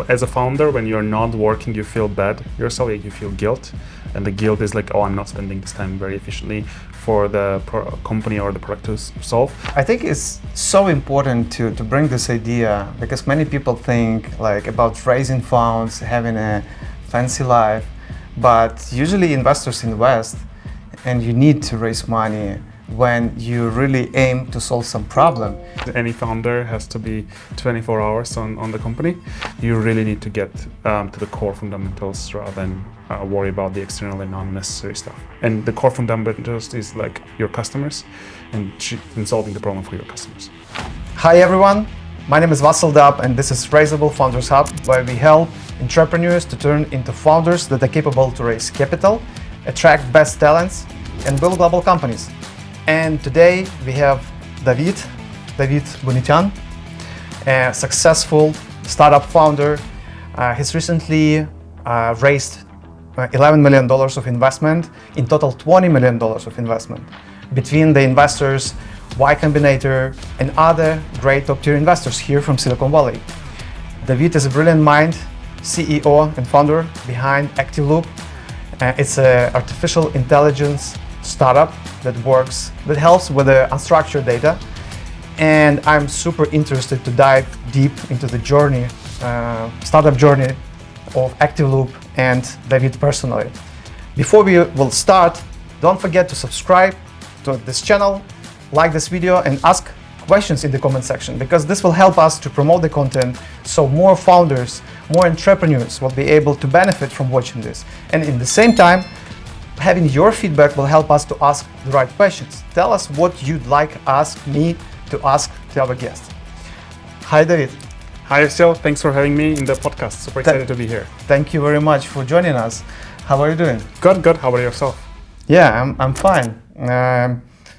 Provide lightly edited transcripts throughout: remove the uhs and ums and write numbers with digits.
as a founder, when you're not working, you feel bad yourself, you feel guilt. And the guilt is like, oh, I'm not spending this time very efficiently for the company or the product to solve. I think it's so important to bring this idea, because many people think like about raising funds, having a fancy life, but usually investors invest and you need to raise money when you really aim to solve some problem. Any founder has to be 24 hours on the company. You really need to get to the core fundamentals rather than worry about the external and unnecessary stuff. And the core fundamentals is like your customers and solving the problem for your customers. Hi everyone, my name is Vasil Dab and this is Raisable Founders Hub, where we help entrepreneurs to turn into founders that are capable to raise capital, attract best talents, and build global companies. And today we have Davit Buniatyan, a successful startup founder. He's recently raised $11 million of investment, in total $20 million of investment, between the investors, Combinator, and other great top-tier investors here from Silicon Valley. Davit is a brilliant mind, CEO and founder behind ActiveLoop. It's an artificial intelligence startup that helps with the unstructured data. And I'm super interested to dive deep into the journey, startup journey of ActiveLoop and Davit personally. Before we will start, don't forget to subscribe to this channel, like this video, and ask questions in the comment section, because this will help us to promote the content so more founders, more entrepreneurs will be able to benefit from watching this. And in the same time, having your feedback will help us to ask the right questions. Tell us what you'd like me to ask to our guests. Hi, Davit. Hi, Sil. Thanks for having me in the podcast. Super excited to be here. Thank you very much for joining us. How are you doing? Good. How about yourself? Yeah, I'm fine.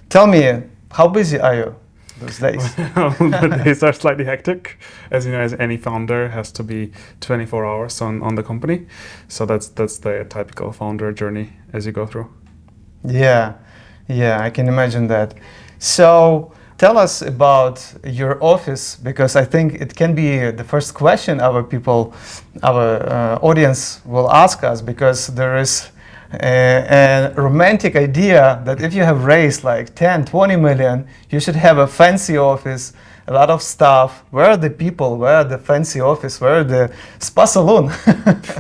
Tell me, how busy are you these days? The days are slightly hectic. As you know, as any founder has to be 24 hours on the company. So that's the typical founder journey as you go through. Yeah, I can imagine that. So tell us about your office, because I think it can be the first question our audience will ask us, because there is a romantic idea that if you have raised like 10, 20 million, you should have a fancy office, a lot of stuff. Where are the people? Where are the fancy office? Where are the spa salon?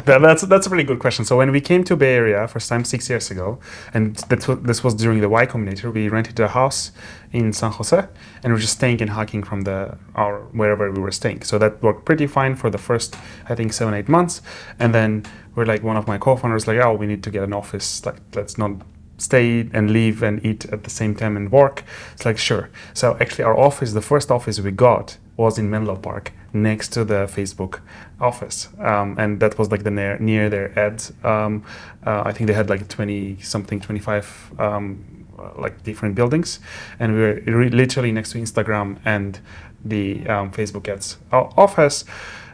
That's a really good question. So when we came to Bay Area first time 6 years ago, and this was during the Y Combinator, we rented a house in San Jose, and we were just staying and hiking from wherever we were staying. So that worked pretty fine for the first, I think, 7-8 months. And then we're like, one of my co-founders like, oh, we need to get an office. Like, let's not stay and live and eat at the same time and work. It's like, sure. So actually our office, the first office we got was in Menlo Park, next to the Facebook office. And that was like near their ads. I think they had like 25 like different buildings. And we were literally next to Instagram and the Facebook ads office.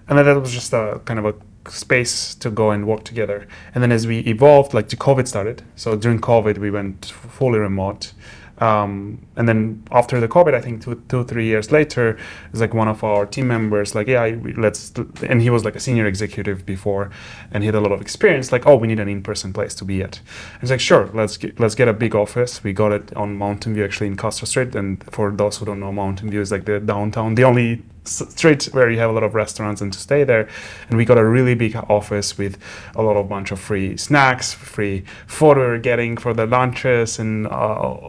And then that was just a kind of a space to go and work together. And then as we evolved, like the COVID started. So during COVID, we went fully remote. And then after the COVID, I think 2-3 years later, it's like one of our team members, like, and he was like a senior executive before, and he had a lot of experience, like, oh, we need an in-person place to be at. It's like, sure, let's get a big office. We got it on Mountain View, actually in Castro Street. And for those who don't know, Mountain View is like the downtown, the only street where you have a lot of restaurants and to stay there. And we got a really big office with a bunch of free snacks, free food we were getting for the lunches, and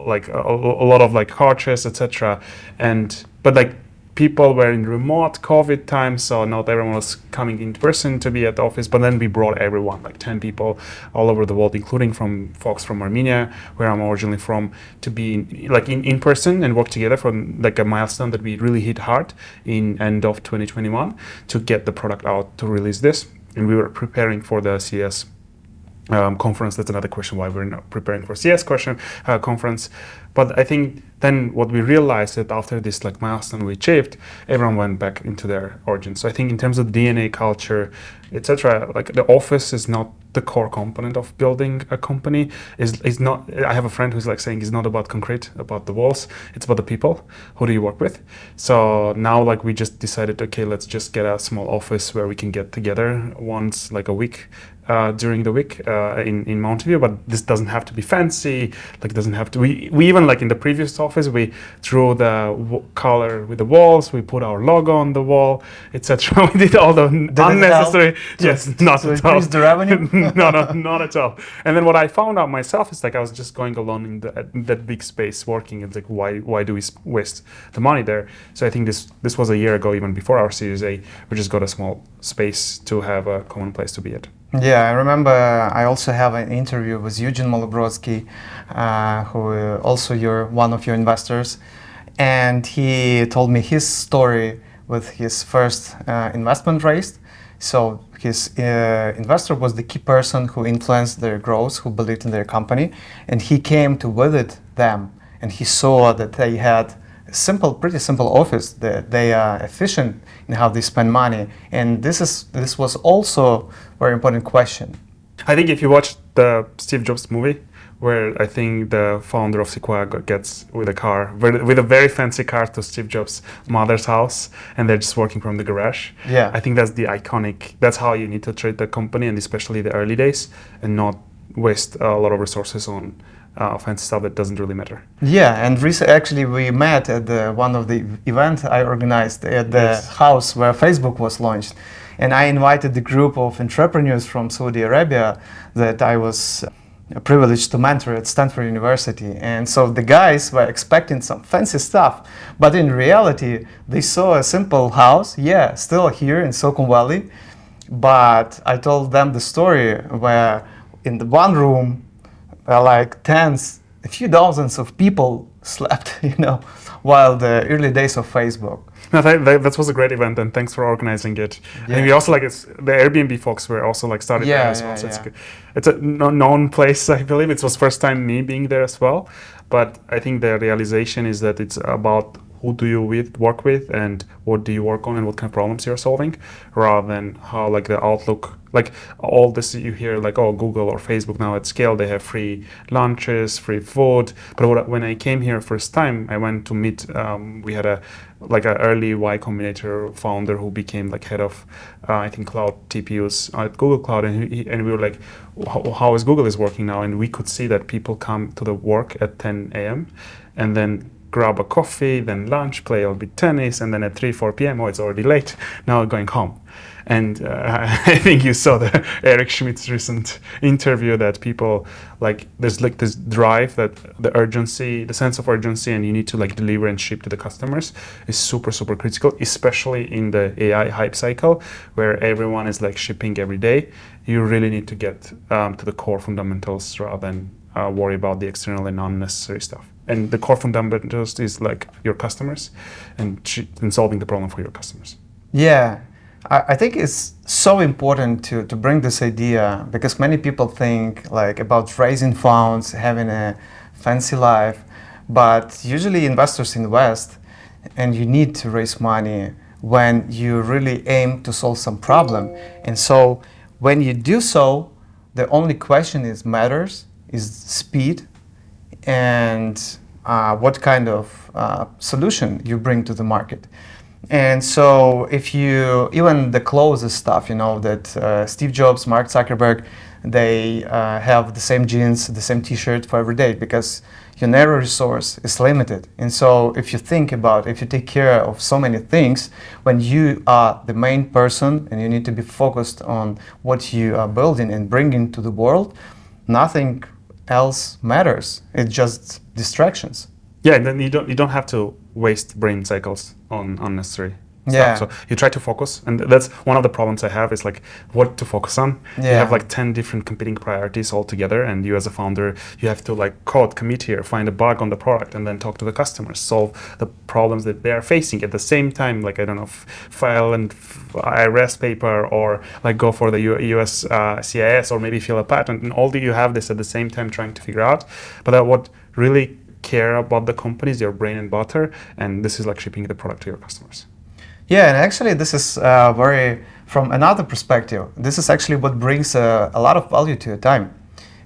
like a lot of like couches, etc. But like people were in remote COVID time, so not everyone was coming in person to be at the office. But then we brought everyone, like 10 people all over the world, including from folks from Armenia, where I'm originally from, to be in person and work together for like a milestone that we really hit hard in end of 2021 to get the product out to release this. And we were preparing for the CS conference. That's another question why we're not preparing for CS conference. But I think then what we realized that after this like milestone we achieved, everyone went back into their origins. So I think in terms of DNA, culture, etc., like the office is not the core component of building a company. Is not. I have a friend who's like saying it's not about concrete, about the walls. It's about the people. Who do you work with? So now like we just decided, okay, let's just get a small office where we can get together once like a week. During the week in Mountain View, but this doesn't have to be fancy. Like, doesn't have to. We even like in the previous office, we drew the color with the walls. We put our logo on the wall, etc. We did all the unnecessary. Yes, not to at all. increase the revenue? No, not at all. And then what I found out myself is like I was just going alone in that big space working. It's like why do we waste the money there? So I think this was a year ago, even before our Series A. We just got a small space to have a common place to be at. Yeah, I remember I also have an interview with Eugene Molobrodsky, who also one of your investors, and he told me his story with his first investment raised. So his investor was the key person who influenced their growth, who believed in their company, and he came to visit them, and he saw that they had pretty simple office, that they are efficient in how they spend money, and this was also a very important question. I think if you watch the Steve Jobs movie, where I think the founder of Sequoia gets with a very fancy car to Steve Jobs' mother's house, and they're just working from the garage. Yeah, I think that's how you need to treat the company, and especially the early days, and not waste a lot of resources on fancy stuff that doesn't really matter. Yeah, and actually we met at one of the events I organized at the house where Facebook was launched. And I invited the group of entrepreneurs from Saudi Arabia that I was privileged to mentor at Stanford University. And so the guys were expecting some fancy stuff, but in reality, they saw a simple house, still here in Silicon Valley. But I told them the story where in the one room, like a few dozens of people slept, while the early days of Facebook. No, that was a great event, and thanks for organizing it. Yeah. And we also the Airbnb folks were also started there as well. So it's a known place, I believe. It was first time me being there as well. But I think the realization is that it's about who do you work with and what do you work on and what kind of problems you're solving, rather than how the outlook, all this you hear Google or Facebook now at scale, they have free lunches, free food. But when I came here first time, I went to meet, we had a early Y Combinator founder who became head of I think cloud TPUs at Google Cloud, and we were like, how is Google is working now? And we could see that people come to the work at 10 a.m. and then grab a coffee, then lunch, play a bit tennis, and then at 4 p.m., it's already late, now going home. And I think you saw the Eric Schmidt's recent interview that people there's this drive, that the urgency, the sense of urgency, and you need to deliver and ship to the customers is super, super critical, especially in the AI hype cycle where everyone is shipping every day. You really need to get to the core fundamentals rather than worry about the external and unnecessary stuff. And the core fundamentals is your customers and solving the problem for your customers. Yeah, I think it's so important to bring this idea, because many people think about raising funds, having a fancy life, but usually investors invest, and you need to raise money when you really aim to solve some problem. And so when you do so, the only question is speed and what kind of solution you bring to the market. And so if even the closest stuff, that Steve Jobs, Mark Zuckerberg, they have the same jeans, the same t-shirt for every day, because your narrow resource is limited. And so if you take care of so many things, when you are the main person and you need to be focused on what you are building and bringing to the world, nothing else matters. It's just distractions. Yeah, and then you don't have to waste brain cycles on unnecessary Yeah. stuff. So you try to focus, and that's one of the problems I have is like what to focus on. Yeah. You have like 10 different competing priorities all together, and you as a founder, you have to like commit here, find a bug on the product, and then talk to the customers, solve the problems that they are facing at the same time. Like, I don't know, file and IRS paper, or like go for the US CIS, or maybe fill a patent, and all you have this at the same time trying to figure out. But what really care about the companies, your bread and butter, and this is like shipping the product to your customers. Yeah, and actually this is very, from another perspective, this is actually what brings a lot of value to your time.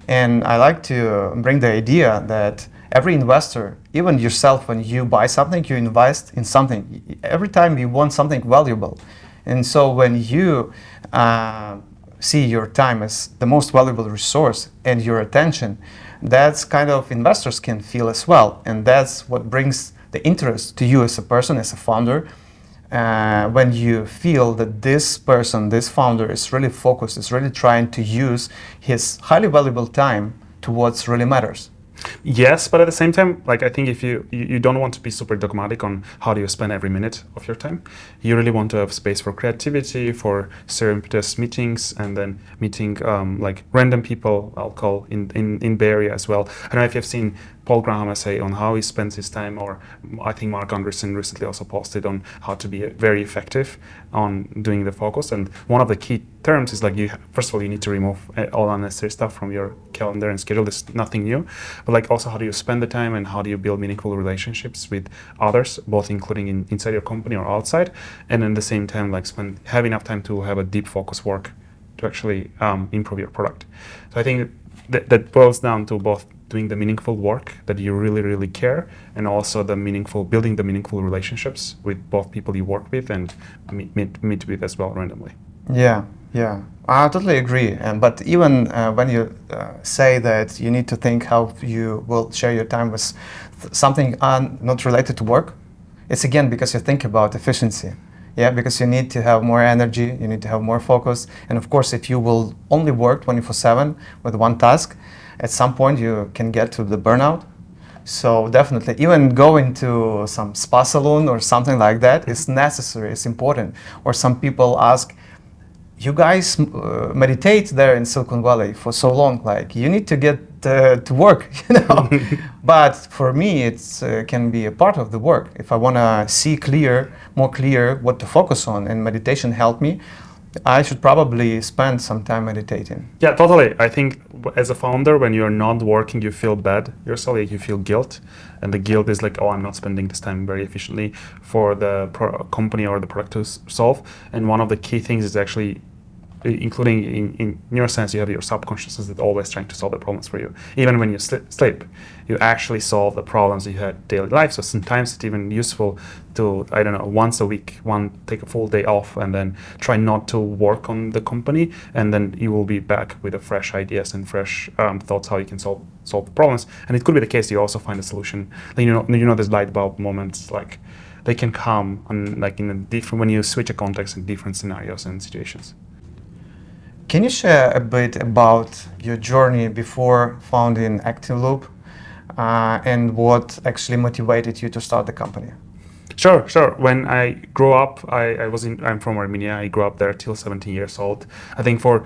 And I like to bring the idea that every investor, even yourself, when you buy something, you invest in something. Every time you want something valuable. And so when you see your time as the most valuable resource and your attention, that's kind of investors can feel as well. And that's what brings the interest to you as a person, as a founder. When you feel that this person, this founder is really focused, is really trying to use his highly valuable time to what really matters. Yes, but at the same time, like I think if you don't want to be super dogmatic on how do you spend every minute of your time, you really want to have space for creativity, for serendipitous meetings, and then meeting like random people, I'll call in Bay Area as well. I don't know if you've seen Paul Graham essay on how he spends his time, or I think Mark Anderson recently also posted on how to be very effective on doing the focus. And one of the key terms is like first of all, you need to remove all unnecessary stuff from your calendar and schedule. There's nothing new, but like also how do you spend the time and how do you build meaningful relationships with others, both including inside your company or outside, and at the same time like have enough time to have a deep focus work to actually improve your product. So I think that boils down to both doing the meaningful work that you really care, and also building the meaningful relationships with both people you work with and meet with as well randomly. Yeah, I totally agree. But even when you say that you need to think how you will share your time with something not related to work, it's again because you think about efficiency. Yeah, because you need to have more energy, you need to have more focus, and of course, if you will only work 24/7 with one task, at some point you can get to the burnout. So definitely, even going to some spa salon or something like that is necessary, it's important. Or some people ask, you guys meditate there in Silicon Valley for so long, like you need to get to work, you know. But for me, it can be a part of the work. If I want to see more clear what to focus on, and meditation helped me, I should probably spend some time meditating. Yeah, totally. I think as a founder, when you're not working, you feel bad yourself, like you feel guilt. And the guilt is like, oh, I'm not spending this time very efficiently for the company or the product to solve. And one of the key things is actually, including in neuroscience, you have your subconsciousness that's always trying to solve the problems for you. Even when you sleep, you actually solve the problems you had daily life. So sometimes it's even useful to, I don't know, once a week, take a full day off and then try not to work on the company, and then you will be back with fresh ideas and fresh thoughts how you can solve the problems. And it could be the case you also find a solution. Like, you know, there's light bulb moments, like they can come on, like in a different, when you switch a context in different scenarios and situations. Can you share a bit about your journey before founding ActiveLoop and what actually motivated you to start the company? Sure. When I grew up, I'm from Armenia. I grew up there till 17 years old. I think for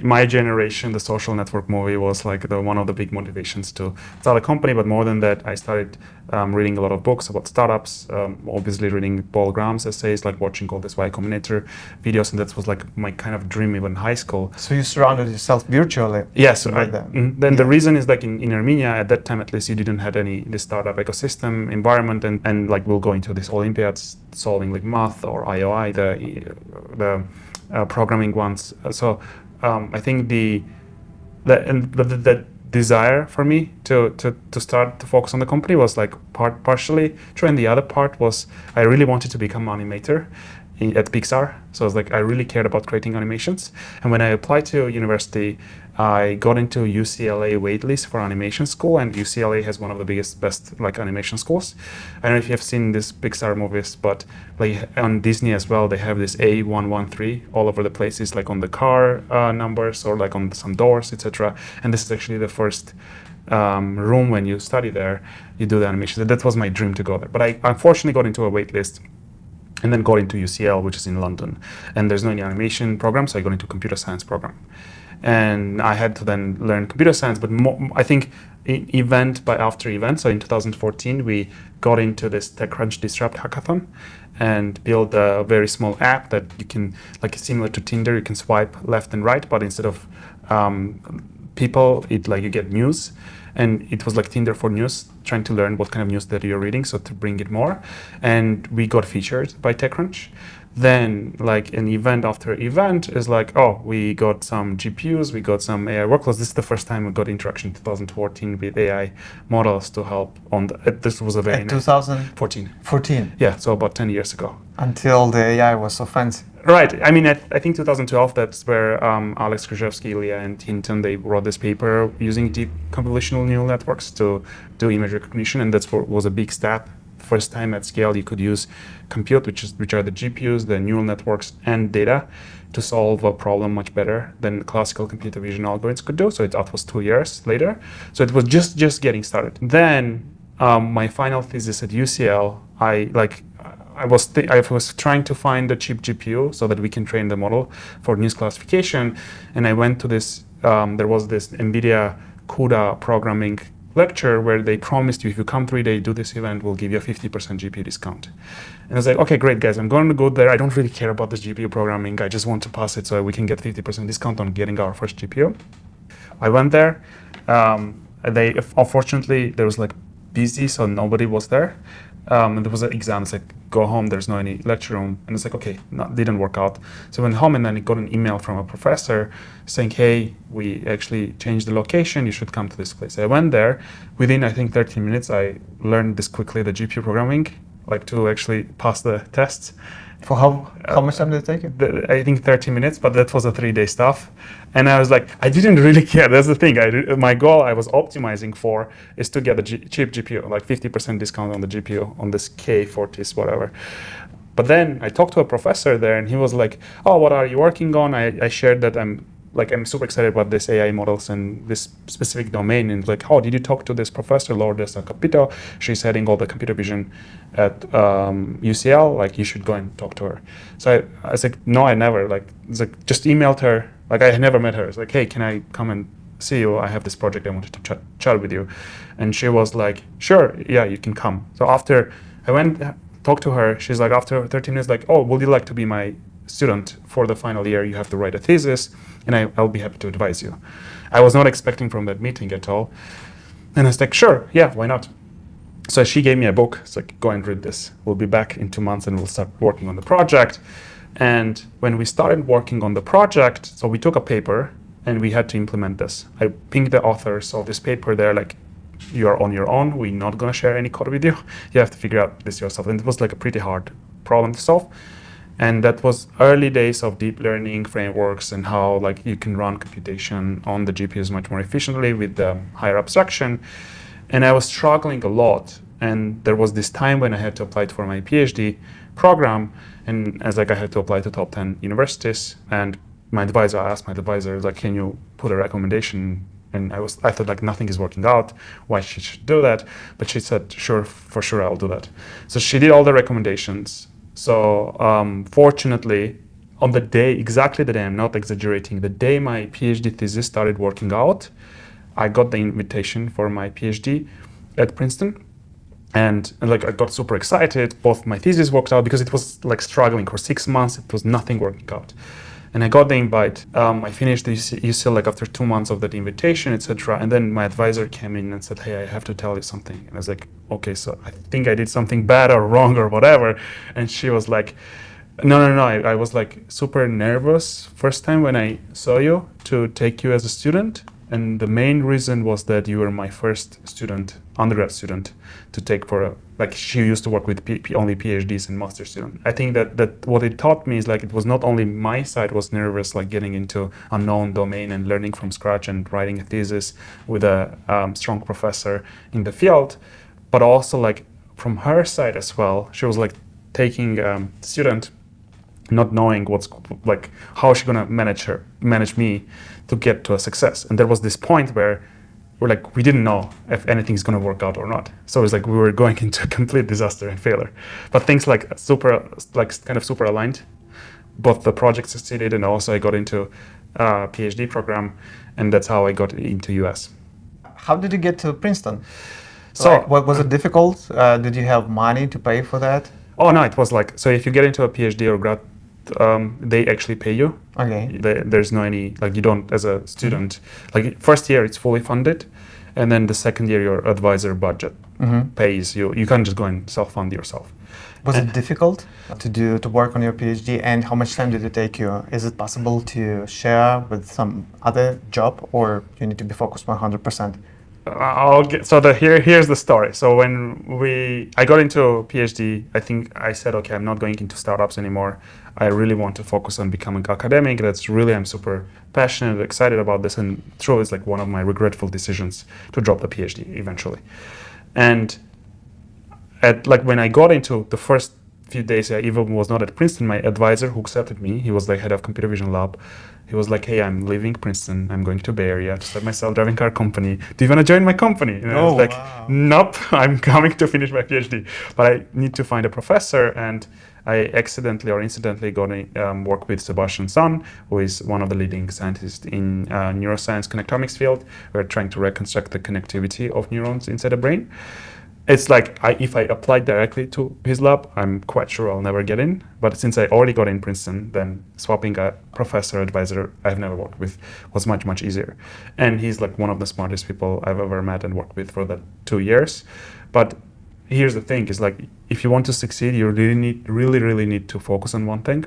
my generation, the Social Network movie was like one of the big motivations to start a company. But more than that, I started reading a lot of books about startups, obviously reading Paul Graham's essays, like watching all this Y Combinator videos, and that was like my kind of dream even in high school. So you surrounded yourself virtually? Yes. The reason is like in Armenia, at that time at least, you didn't have the startup ecosystem environment, and like we'll go into this Olympiads solving like math or IOI, the programming ones. So I think the desire for me to start to focus on the company was like partially true, and the other part was I really wanted to become an animator at Pixar. So I was like, I really cared about creating animations. And when I applied to university, I got into UCLA waitlist for animation school, and UCLA has one of the best like animation schools. I don't know if you have seen these Pixar movies, but like on Disney as well, they have this A113 all over the places, like on the car numbers or like on some doors, etc. And this is actually the first room when you study there, you do the animation. That was my dream to go there. But I unfortunately got into a waitlist, and then got into UCL, which is in London. And there's no any animation program, so I got into computer science program. And I had to then learn computer science, but I think after event, so in 2014, we got into this TechCrunch Disrupt hackathon and built a very small app that you can, like similar to Tinder, you can swipe left and right, but instead of people, you get news, and it was like Tinder for news, trying to learn what kind of news that you're reading, so to bring it more. And we got featured by TechCrunch. Then like an event after event is like, oh, we got some GPUs, we got some AI workloads. This is the first time we got interaction in 2014 with AI models to help on this was a very At 2014. 14. Yeah, so about 10 years ago. Until the AI was so fancy. Right. I mean, I think 2012, that's where Alex Krzyzewski, Ilya, and Hinton, they wrote this paper using deep convolutional neural networks to do image recognition, and that's what was a big step. First time at scale you could use compute, which are the GPUs, the neural networks, and data to solve a problem much better than classical computer vision algorithms could do. So that was 2 years later. So it was just getting started. Then my final thesis at UCL, I was trying to find a cheap GPU so that we can train the model for news classification, and I went to this. There was this NVIDIA CUDA programming lecture where they promised you if you come 3 days, do this event, we'll give you a 50% GPU discount. And I was like, okay, great guys, I'm going to go there. I don't really care about this GPU programming. I just want to pass it so we can get 50% discount on getting our first GPU. I went there. Unfortunately, there was like busy, so nobody was there. And there was an exam. It's like, go home. There's no any lecture room. And it's like, okay, no, didn't work out. So I went home, and then I got an email from a professor saying, hey, we actually changed the location. You should come to this place. I went there. Within, I think, 13 minutes, I learned this quickly, the GPU programming, like to actually pass the tests. For how much time did it take you? I think 30 minutes, but that was a 3-day stuff. And I was like, I didn't really care. That's the thing. My goal I was optimizing for is to get a cheap GPU, like 50% discount on the GPU on this K40s, whatever. But then I talked to a professor there, and he was like, oh, what are you working on? I shared that I'm super excited about this AI models and this specific domain. And like, oh, did you talk to this professor, Lourdes Capito? She's heading all the computer vision at UCL. Like, you should go and talk to her. So I was like, no, I never. Like, it's like, just emailed her. Like, I had never met her. It's like, hey, can I come and see you? I have this project I wanted to chat with you. And she was like, sure, yeah, you can come. So after I went, talked to her, she's like, after 13 minutes, like, oh, would you like to be my student for the final year? You have to write a thesis, and I'll be happy to advise you. I was not expecting from that meeting at all. And I was like, sure, yeah, why not? So she gave me a book. It's like, go and read this. We'll be back in 2 months and we'll start working on the project. And when we started working on the project, so we took a paper and we had to implement this. I pinged the authors of this paper. They're like, you are on your own. We're not going to share any code with you. You have to figure out this yourself. And it was like a pretty hard problem to solve. And that was early days of deep learning frameworks and how like you can run computation on the GPUs much more efficiently with the higher abstraction. And I was struggling a lot. And there was this time when I had to apply for my PhD program. And as like I had to apply to top 10 universities. And I asked my advisor, like, can you put a recommendation? And I thought like nothing is working out, why she should do that. But she said, sure, for sure, I'll do that. So she did all the recommendations. So fortunately, on the day, exactly the day, I'm not exaggerating, the day my PhD thesis started working out, I got the invitation for my PhD at Princeton. And like I got super excited. Both my thesis worked out because it was like struggling for 6 months. It was nothing working out. And I got the invite. I finished the UCL like after 2 months of that invitation, etc. And then my advisor came in and said, hey, I have to tell you something. And I was like, okay, so I think I did something bad or wrong or whatever. And she was like, no. I was like super nervous first time when I saw you to take you as a student. And the main reason was that you were my first student, undergrad student, to take for she used to work with only PhDs and master students. I think that what it taught me is like it was not only my side was nervous, like getting into unknown domain and learning from scratch and writing a thesis with a strong professor in the field, but also like from her side as well. She was like taking student, not knowing what's like how she's gonna manage me to get to a success. And there was this point where we didn't know if anything's going to work out or not. So it was like we were going into a complete disaster and failure. But things kind of super aligned. Both the project succeeded, and also I got into a PhD program, and that's how I got into US. How did you get to Princeton? So what was it difficult? Did you have money to pay for that? Oh no, it was so if you get into a PhD or grad they actually pay you. Okay. There's no any, like you don't, as a student, like first year it's fully funded, and then the second year your advisor budget pays you. You can't just go and self-fund yourself. Was it difficult to work on your PhD, and how much time did it take you? Is it possible to share with some other job, or you need to be focused 100%? Here's the story. So when I got into PhD, I think I said, okay, I'm not going into startups anymore. I really want to focus on becoming academic. I'm super passionate, excited about this, and true, it's like one of my regretful decisions to drop the PhD eventually. And when I got into the first few days, I even was not at Princeton. My advisor who accepted me, he was the head of computer vision lab. He was like, hey, I'm leaving Princeton. I'm going to Bay Area to start my self-driving car company. Do you want to join my company? And I was like, wow. Nope, I'm coming to finish my PhD. But I need to find a professor. And I accidentally or incidentally got to work with Sebastian Sun, who is one of the leading scientists in neuroscience connectomics field. We're trying to reconstruct the connectivity of neurons inside the brain. It's like if I applied directly to his lab, I'm quite sure I'll never get in. But since I already got in Princeton, then swapping a professor advisor I've never worked with was much, much easier. And he's like one of the smartest people I've ever met and worked with for the 2 years. But here's the thing, is like if you want to succeed, you really need to focus on one thing.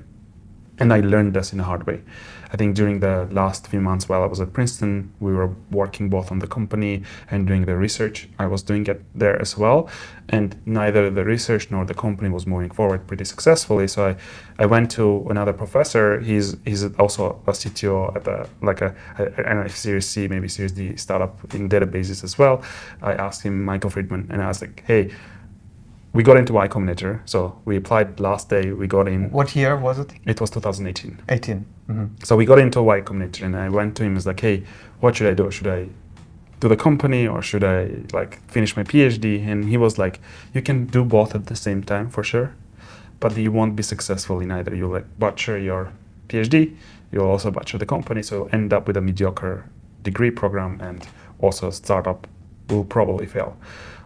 And I learned this in a hard way. I think during the last few months while I was at Princeton, we were working both on the company and doing the research. I was doing it there as well. And neither the research nor the company was moving forward pretty successfully. So I went to another professor. He's also a CTO at I don't know if Series C, maybe Series D startup in databases as well. I asked him, Michael Friedman, and I was like, hey, we got into Y Combinator, so we applied last day, we got in. What year was it? It was 2018. 18. Mm-hmm. So we got into Y Combinator, and I went to him, I was like, hey, what should I do? Should I do the company, or should I finish my PhD? And he was like, you can do both at the same time for sure, but you won't be successful in either. You'll butcher your PhD, you'll also butcher the company, so you'll end up with a mediocre degree program, and also a startup will probably fail.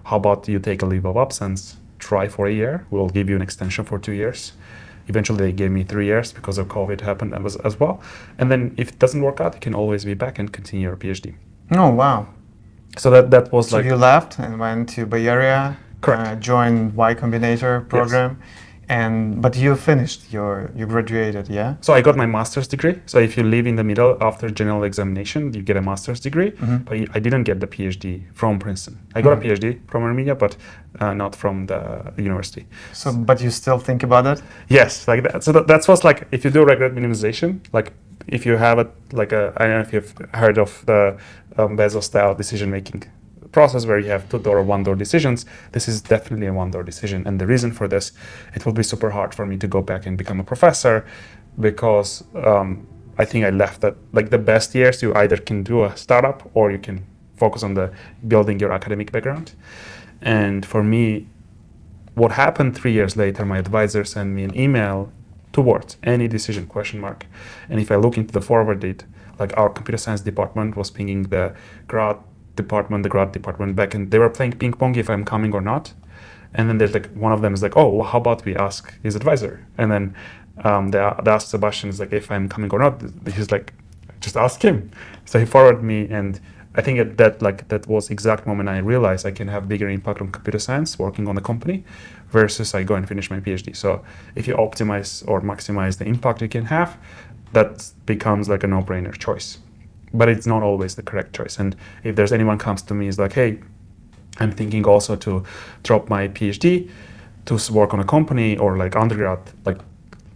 How about you take a leave of absence, try for a year, we'll give you an extension for 2 years. Eventually they gave me 3 years because of COVID happened as well. And then if it doesn't work out, you can always be back and continue your PhD. Oh, wow. So that was so you left and went to Bay Area, joined Y Combinator program. Yes. But you finished, you graduated, yeah? So I got my master's degree. So if you leave in the middle after general examination, you get a master's degree. Mm-hmm. But I didn't get the PhD from Princeton. I got a PhD from Armenia, but not from the university. So, but you still think about it? Yes, like that. So that's what's like, if you do regret minimization, like if you have I don't know if you've heard of the Bezos style decision-making process where you have 2-door or 1-door decisions. This is definitely a 1-door decision, and the reason for this, it will be super hard for me to go back and become a professor, because I think I left that the best years. You either can do a startup or you can focus on the building your academic background. And for me, what happened 3 years later, my advisor sent me an email towards any decision ? And if I look into the forward date, our computer science department was pinging the grad department back, and they were playing ping pong if I'm coming or not. And then there's one of them is oh, well, how about we ask his advisor? And then they asked Sebastian if I'm coming or not. He's just ask him. So he forwarded me, and I think that was the exact moment I realized I can have bigger impact on computer science working on the company versus I go and finish my PhD. So if you optimize or maximize the impact you can have, that becomes a no-brainer choice. But it's not always the correct choice. And if there's anyone comes to me is hey, I'm thinking also to drop my PhD to work on a company or undergrad,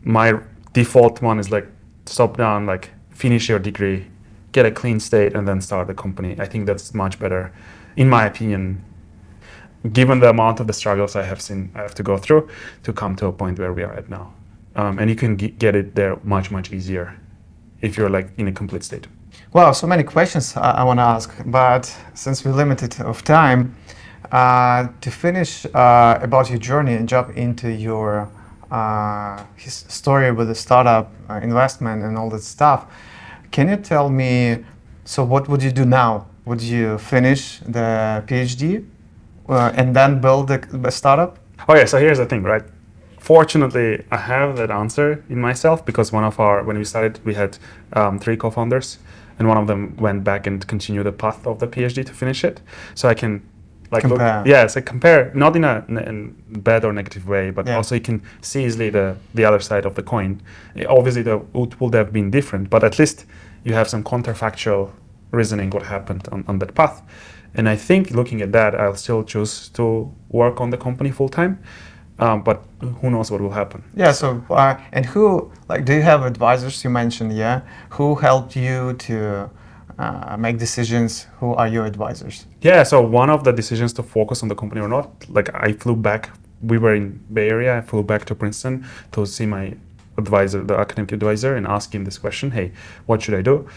my default one is stop down, finish your degree, get a clean state, and then start the company. I think that's much better, in my opinion, given the amount of the struggles I have to go through to come to a point where we are at now. And you can get it there much, much easier if you're in a complete state. Wow, so many questions I want to ask, but since we're limited of time, to finish about your journey and jump into your story with the startup investment and all that stuff, can you tell me, so what would you do now? Would you finish the PhD and then build a startup? Oh yeah, so here's the thing, right? fortunately, I have that answer in myself because when we started, we had 3 co-founders, and one of them went back and continued the path of the PhD to finish it. So I can compare. I compare, not in a bad or negative way, but also you can see easily the other side of the coin. Obviously, it would have been different, but at least you have some counterfactual reasoning what happened on that path. And I think looking at that, I'll still choose to work on the company full time. But who knows what will happen? Yeah. So, and who, do you have advisors? You mentioned, who helped you to make decisions? Who are your advisors? Yeah. So one of the decisions to focus on the company or not, I flew back. We were in Bay Area. I flew back to Princeton to see my advisor, the academic advisor, and ask him this question: hey, what should I do?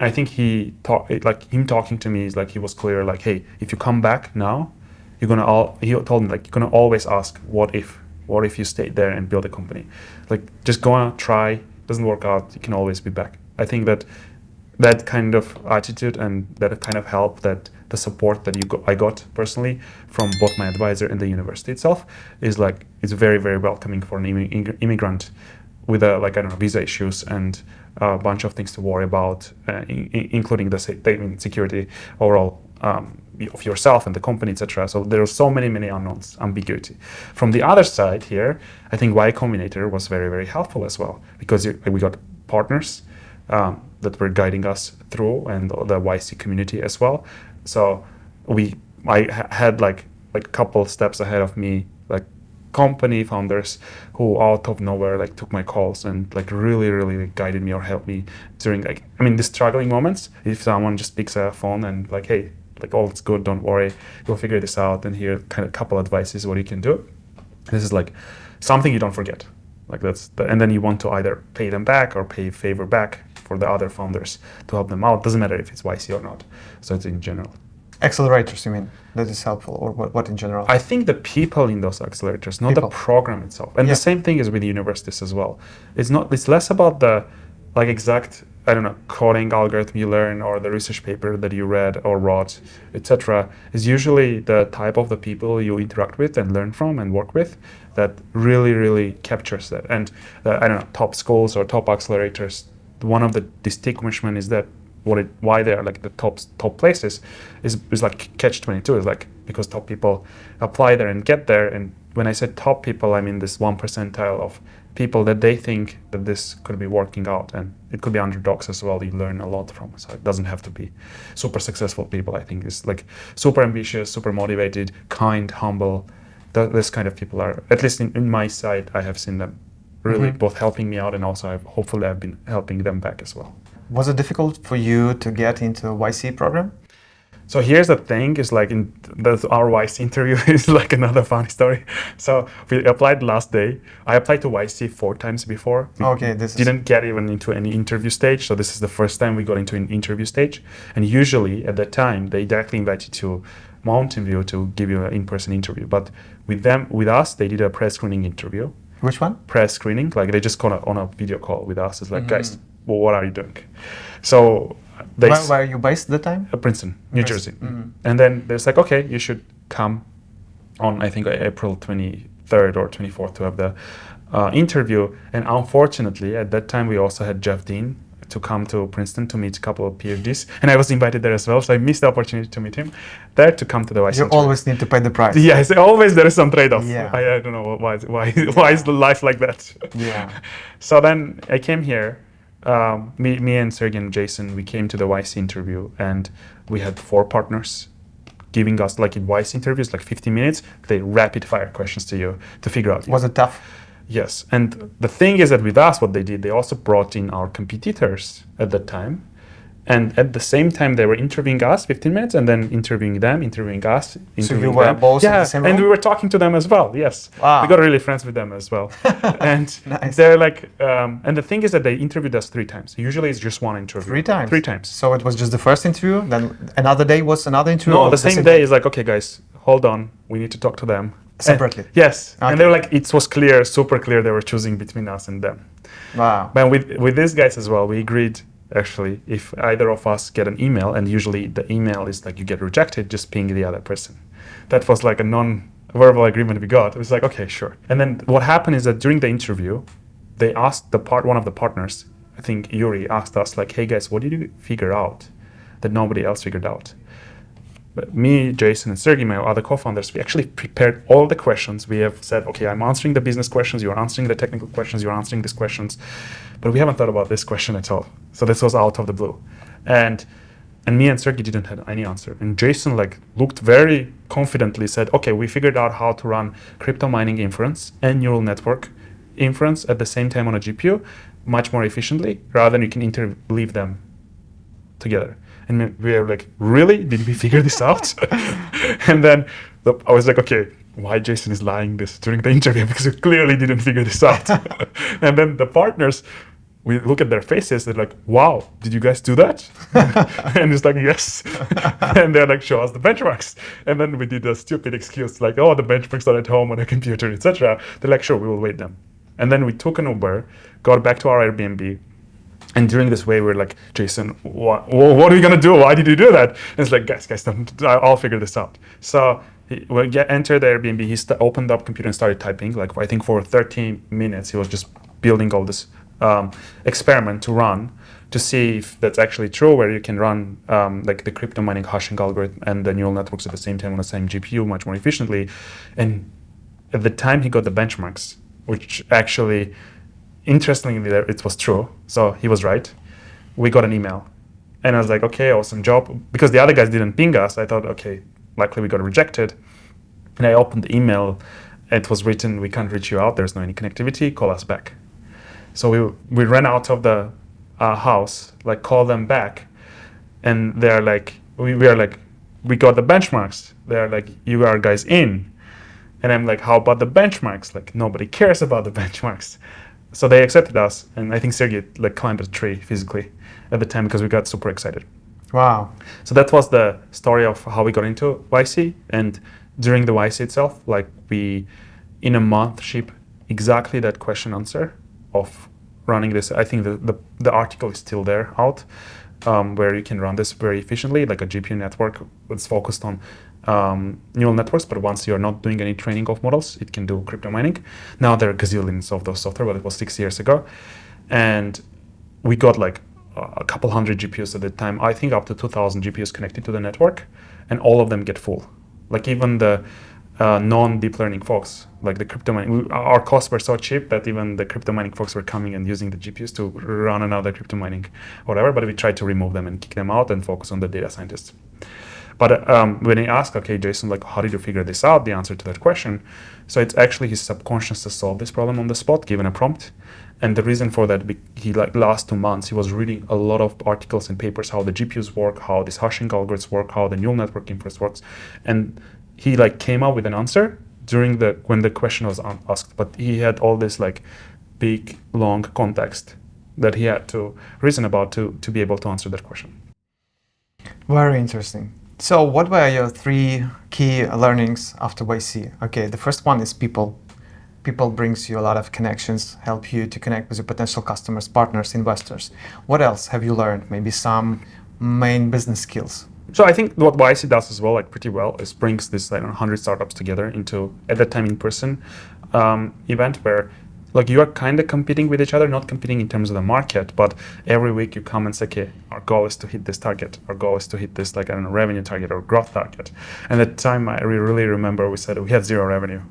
I think him talking to me is he was clear. Hey, if you come back now, he told me you're gonna always ask what if you stayed there and build a company. Just go on, try. Doesn't work out, you can always be back. I think that kind of attitude and that kind of help, that the support that I got personally from both my advisor and the university itself is it's very, very welcoming for an immigrant with visa issues and a bunch of things to worry about, including the security overall of yourself and the company, etc. So there are so many unknowns, ambiguity. From the other side here, I think Y Combinator was very, very helpful as well, because we got partners that were guiding us through, and the YC community as well. So I had a couple steps ahead of me, company founders who out of nowhere took my calls and really guided me or helped me during the struggling moments. If someone just picks a phone and hey, all it's good, don't worry, we'll figure this out, and here kind of couple advices what you can do. This is something you don't forget. And then you want to either pay them back or pay favor back for the other founders to help them out. Doesn't matter if it's YC or not. So it's in general. Accelerators, you mean? That is helpful, or what in general? I think the people in those accelerators, not the program itself. And the same thing is with the universities as well. It's less about the exact, coding algorithm you learn or the research paper that you read or wrote, etc. Is usually the type of the people you interact with and learn from and work with that really captures that. And top schools or top accelerators, one of the distinguishment is that why they are the top places is catch-22, is because top people apply there and get there. And when I said top people, I mean this 1 percentile of people that they think that this could be working out, and it could be underdogs as well. You learn a lot from, so it doesn't have to be super successful people. I think it's super ambitious, super motivated, kind, humble. This kind of people are, at least in my side, I have seen them really both helping me out, and also hopefully I've been helping them back as well. Was it difficult for you to get into a YC program? So here's the thing, is our YC interview is another funny story. So we applied last day. I applied to YC 4 times before. Okay, didn't get even into any interview stage. So this is the first time we got into an interview stage. And usually at that time, they directly invite you to Mountain View to give you an in-person interview. But with us, they did a pre-screening interview. Which one? Pre-screening, they just got on a video call with us. It's guys, well, what are you doing? So where are you based at the time? Princeton, New Jersey. And then there's okay, you should come on, I think, April 23rd or 24th to have the interview. And unfortunately, at that time, we also had Jeff Dean to come to Princeton to meet a couple of PhDs. And I was invited there as well, so I missed the opportunity to meet him there, to come to the YC You interview. Always need to pay the price. Yes, always there is some trade-off. Yeah. I don't know why is the life like that. Yeah. So then I came here. Me and Sergey and Jason, we came to the YC interview, and we had 4 partners giving us, in YC interviews, 15 minutes, they rapid fire questions to you to figure out. Was it tough? Yes. And the thing is that with us, what they did, they also brought in our competitors at that time. And at the same time, they were interviewing us 15 minutes and then interviewing them, interviewing us. So you were both in the same room? And we were talking to them as well, yes. Wow. We got really friends with them as well. And nice. They're and the thing is that they interviewed us 3 times. Usually it's just 1 interview. 3 times? 3 times. So it was just the first interview, then another day was another interview? No, the same day is okay, guys, hold on, we need to talk to them. Separately? Yes. Okay. And they were it was clear, super clear, they were choosing between us and them. Wow. But with these guys as well, we agreed, actually, if either of us get an email, and usually the email is you get rejected, just ping the other person. That was a verbal agreement we got. It was like, okay, sure. And then what happened is that during the interview, they asked one of the partners, I think Yuri, asked us like, hey guys, what did you figure out that nobody else figured out? But me, Jason, and Sergey, my other co-founders, we actually prepared all the questions. We have said, okay, I'm answering the business questions, you're answering the technical questions, you're answering these questions, but we haven't thought about this question at all. So this was out of the blue. And me and Sergey didn't have any answer. And Jason like looked very confidently, said, okay, we figured out how to run crypto mining inference and neural network inference at the same time on a GPU much more efficiently, rather than you can interleave them together. And we were like, really? Did we figure this out? And then I was like, okay, why Jason is lying this during the interview? Because we clearly didn't figure this out. And then the partners, we look at their faces, they're like, wow, did you guys do that? And it's like, yes. And they're like, show us the benchmarks. And then we did a stupid excuse like, oh, the benchmarks are at home on a computer, etc. They're like, sure, we will wait them. And then we took an Uber, got back to our Airbnb. And during this way, we were like, Jason, what are we going to do? Why did you do that? And it's like, guys, I'll figure this out. So we entered the Airbnb. He opened up computer and started typing. Like, I think for 30 minutes, he was just building all this experiment to run to see if that's actually true, where you can run like the crypto mining hashing algorithm and the neural networks at the same time on the same GPU much more efficiently. And at the time he got the benchmarks, which actually, interestingly, it was true. So he was right. We got an email. And I was like, okay, awesome job. Because the other guys didn't ping us, I thought, okay, likely we got rejected. And I opened the email. It was written, we can't reach you out. There's no any connectivity. Call us back. So we ran out of the house, like call them back. And they're like, we are like, we got the benchmarks. They're like, you are guys in. And I'm like, how about the benchmarks? Like, nobody cares about the benchmarks. So they accepted us, and I think Sergey like climbed a tree physically at the time because we got super excited. Wow. So that was the story of how we got into YC. And during the YC itself, like we, in a month, ship exactly that question answer of running this. I think the article is still there out, where you can run this very efficiently, like a GPU network that's focused on neural networks, but once you're not doing any training of models, it can do crypto mining. Now there are gazillions of those software, but it was 6 years ago. And we got like a couple hundred GPUs at the time, I think up to 2,000 GPUs connected to the network, and all of them get full. Like even the non-deep learning folks, like the crypto mining, our costs were so cheap that even the crypto mining folks were coming and using the GPUs to run another crypto mining, whatever, but we tried to remove them and kick them out and focus on the data scientists. But when he asked, okay, Jason, like, how did you figure this out? The answer to that question. So it's actually his subconscious to solve this problem on the spot, given a prompt. And the reason for that, he like last 2 months, he was reading a lot of articles and papers, how the GPUs work, how these hashing algorithms work, how the neural network inference works. And he like came up with an answer when the question was asked. But he had all this like big, long context that he had to reason about to be able to answer that question. Very interesting. So what were your 3 key learnings after YC? Okay, the first one is people. People brings you a lot of connections, help you to connect with your potential customers, partners, investors. What else have you learned? Maybe some main business skills. So I think what YC does as well, like pretty well, is brings this like 100 startups together into, at that time, in-person event where like you are kind of competing with each other, not competing in terms of the market, but every week you come and say, okay, our goal is to hit this target. Our goal is to hit this, like, I don't know, revenue target or growth target. And at the time, I really remember we said we had 0 revenue.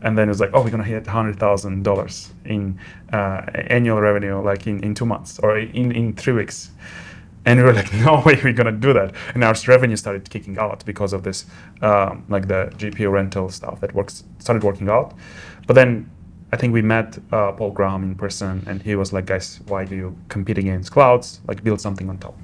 And then it was like, oh, we're going to hit $100,000 in annual revenue, like in 2 months or in 3 weeks. And we were like, no way we're going to do that. And our revenue started kicking out because of this, like the GPU rental stuff that started working out. But then I think we met Paul Graham in person, and he was like, guys, why do you compete against clouds? Like, build something on top.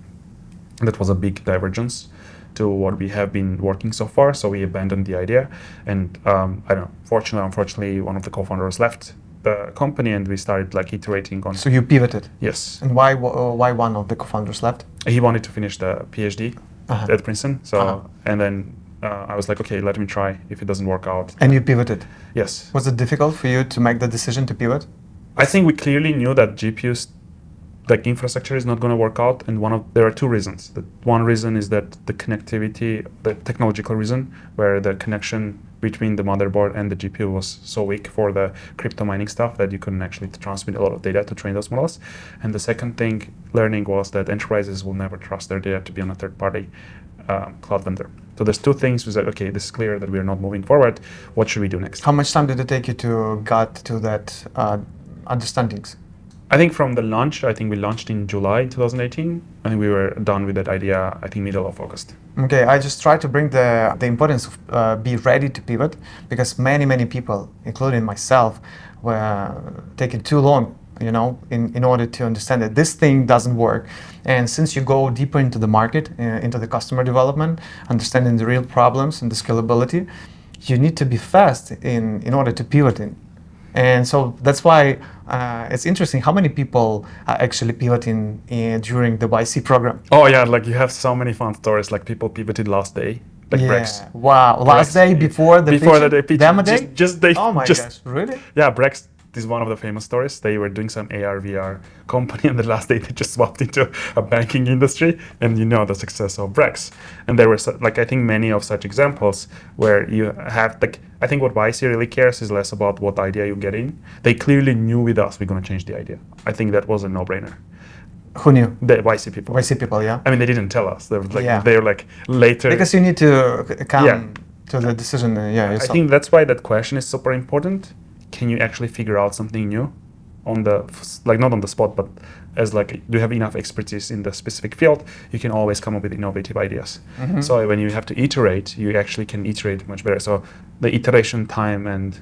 And that was a big divergence to what we have been working so far. So we abandoned the idea. And I don't know, fortunately, unfortunately, one of the co-founders left the company, and we started like iterating on. So you pivoted? Yes. And why one of the co-founders left? He wanted to finish the PhD at Princeton. So and then I was like, okay, let me try. If it doesn't work out. And you pivoted? Yes. Was it difficult for you to make the decision to pivot? I think we clearly knew that GPUs, like infrastructure, is not going to work out, and there are 2 reasons. The one reason is that the connectivity, the technological reason, where the connection between the motherboard and the GPU was so weak for the crypto mining stuff that you couldn't actually transmit a lot of data to train those models. And the second thing learning was that enterprises will never trust their data to be on a third-party cloud vendor. So there's two things. We said, okay, this is clear that we're not moving forward. What should we do next? How much time did it take you to get to that understandings? I think from the launch, I think we launched in July 2018. I think we were done with that idea, I think middle of August. Okay, I just try to bring the importance of be ready to pivot, because many people, including myself, were taking too long, in order to understand that this thing doesn't work. And since you go deeper into the market, into the customer development, understanding the real problems and the scalability, you need to be fast in order to pivot in. And so that's why it's interesting how many people are actually pivoting during the YC program. Oh yeah, like you have so many fun stories, like people pivoted last day, like Brex. Wow, last day before the demo day? Oh my gosh, really? Yeah, Brex is one of the famous stories. They were doing some AR, VR company, and the last day they just swapped into a banking industry, and the success of Brex. And there were I think many of such examples where you have I think what YC really cares is less about what idea you get in. They clearly knew with us we're going to change the idea. I think that was a no-brainer. Who knew? The YC people. YC people, yeah. I mean, they didn't tell us. They were like later. Because you need to come to the decision. I think that's why that question is super important. Can you actually figure out something new on the, not on the spot, but as do you have enough expertise in the specific field, you can always come up with innovative ideas. Mm-hmm. So when you have to iterate, you actually can iterate much better. So the iteration time and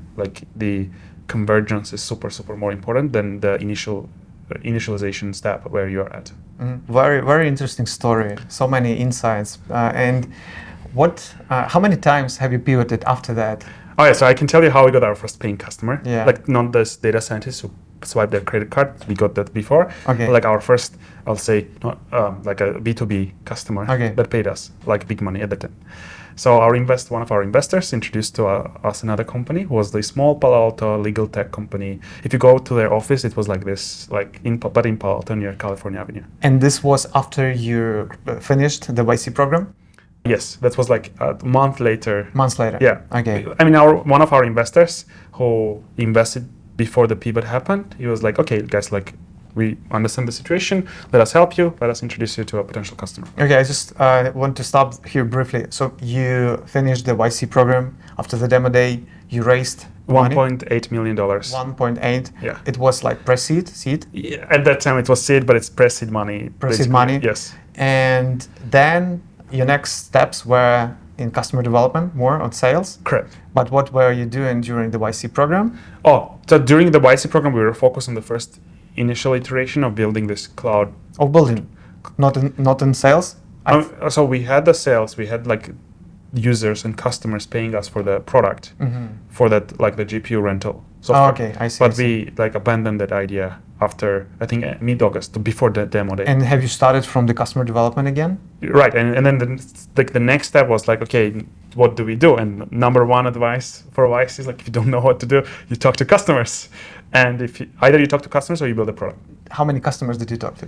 the convergence is super more important than the initialization step where you're at. Mm-hmm. Very interesting story. So many insights. And how many times have you pivoted after that? Oh yeah, so I can tell you how we got our first paying customer. Yeah. Not this data scientists who swipe their credit card. We got that before. Okay. Our first, I'll say, a B2B customer that paid us big money at the time. So one of our investors introduced to us another company, who was the small Palo Alto legal tech company. If you go to their office, it was like this, in Palo Alto near California Avenue. And this was after you finished the YC program? Yes, that was a month later. Months later. Yeah. Okay. I mean, one of our investors who invested before the pivot happened, he was like, okay, guys, we understand the situation. Let us help you. Let us introduce you to a potential customer. Okay, I just want to stop here briefly. So you finished the YC program. After the demo day, you raised $1.8 million. 1.8. Yeah. It was pre-seed, seed? Yeah, at that time it was seed, but it's pre-seed money. Pre-seed money? Yes. And then your next steps were in customer development, more on sales? Correct. But what were you doing during the YC program? Oh, so during the YC program, we were focused on the first initial iteration of building this cloud. Of building, not in sales? So we had the sales, we had users and customers paying us for the product, for that the GPU rental. Okay, I see. But we abandoned that idea after, I think, mid-August, before the demo day. And have you started from the customer development again? Right, and then the next step was okay, what do we do? And number one advice for YC is if you don't know what to do, you talk to customers. And either you talk to customers or you build a product. How many customers did you talk to?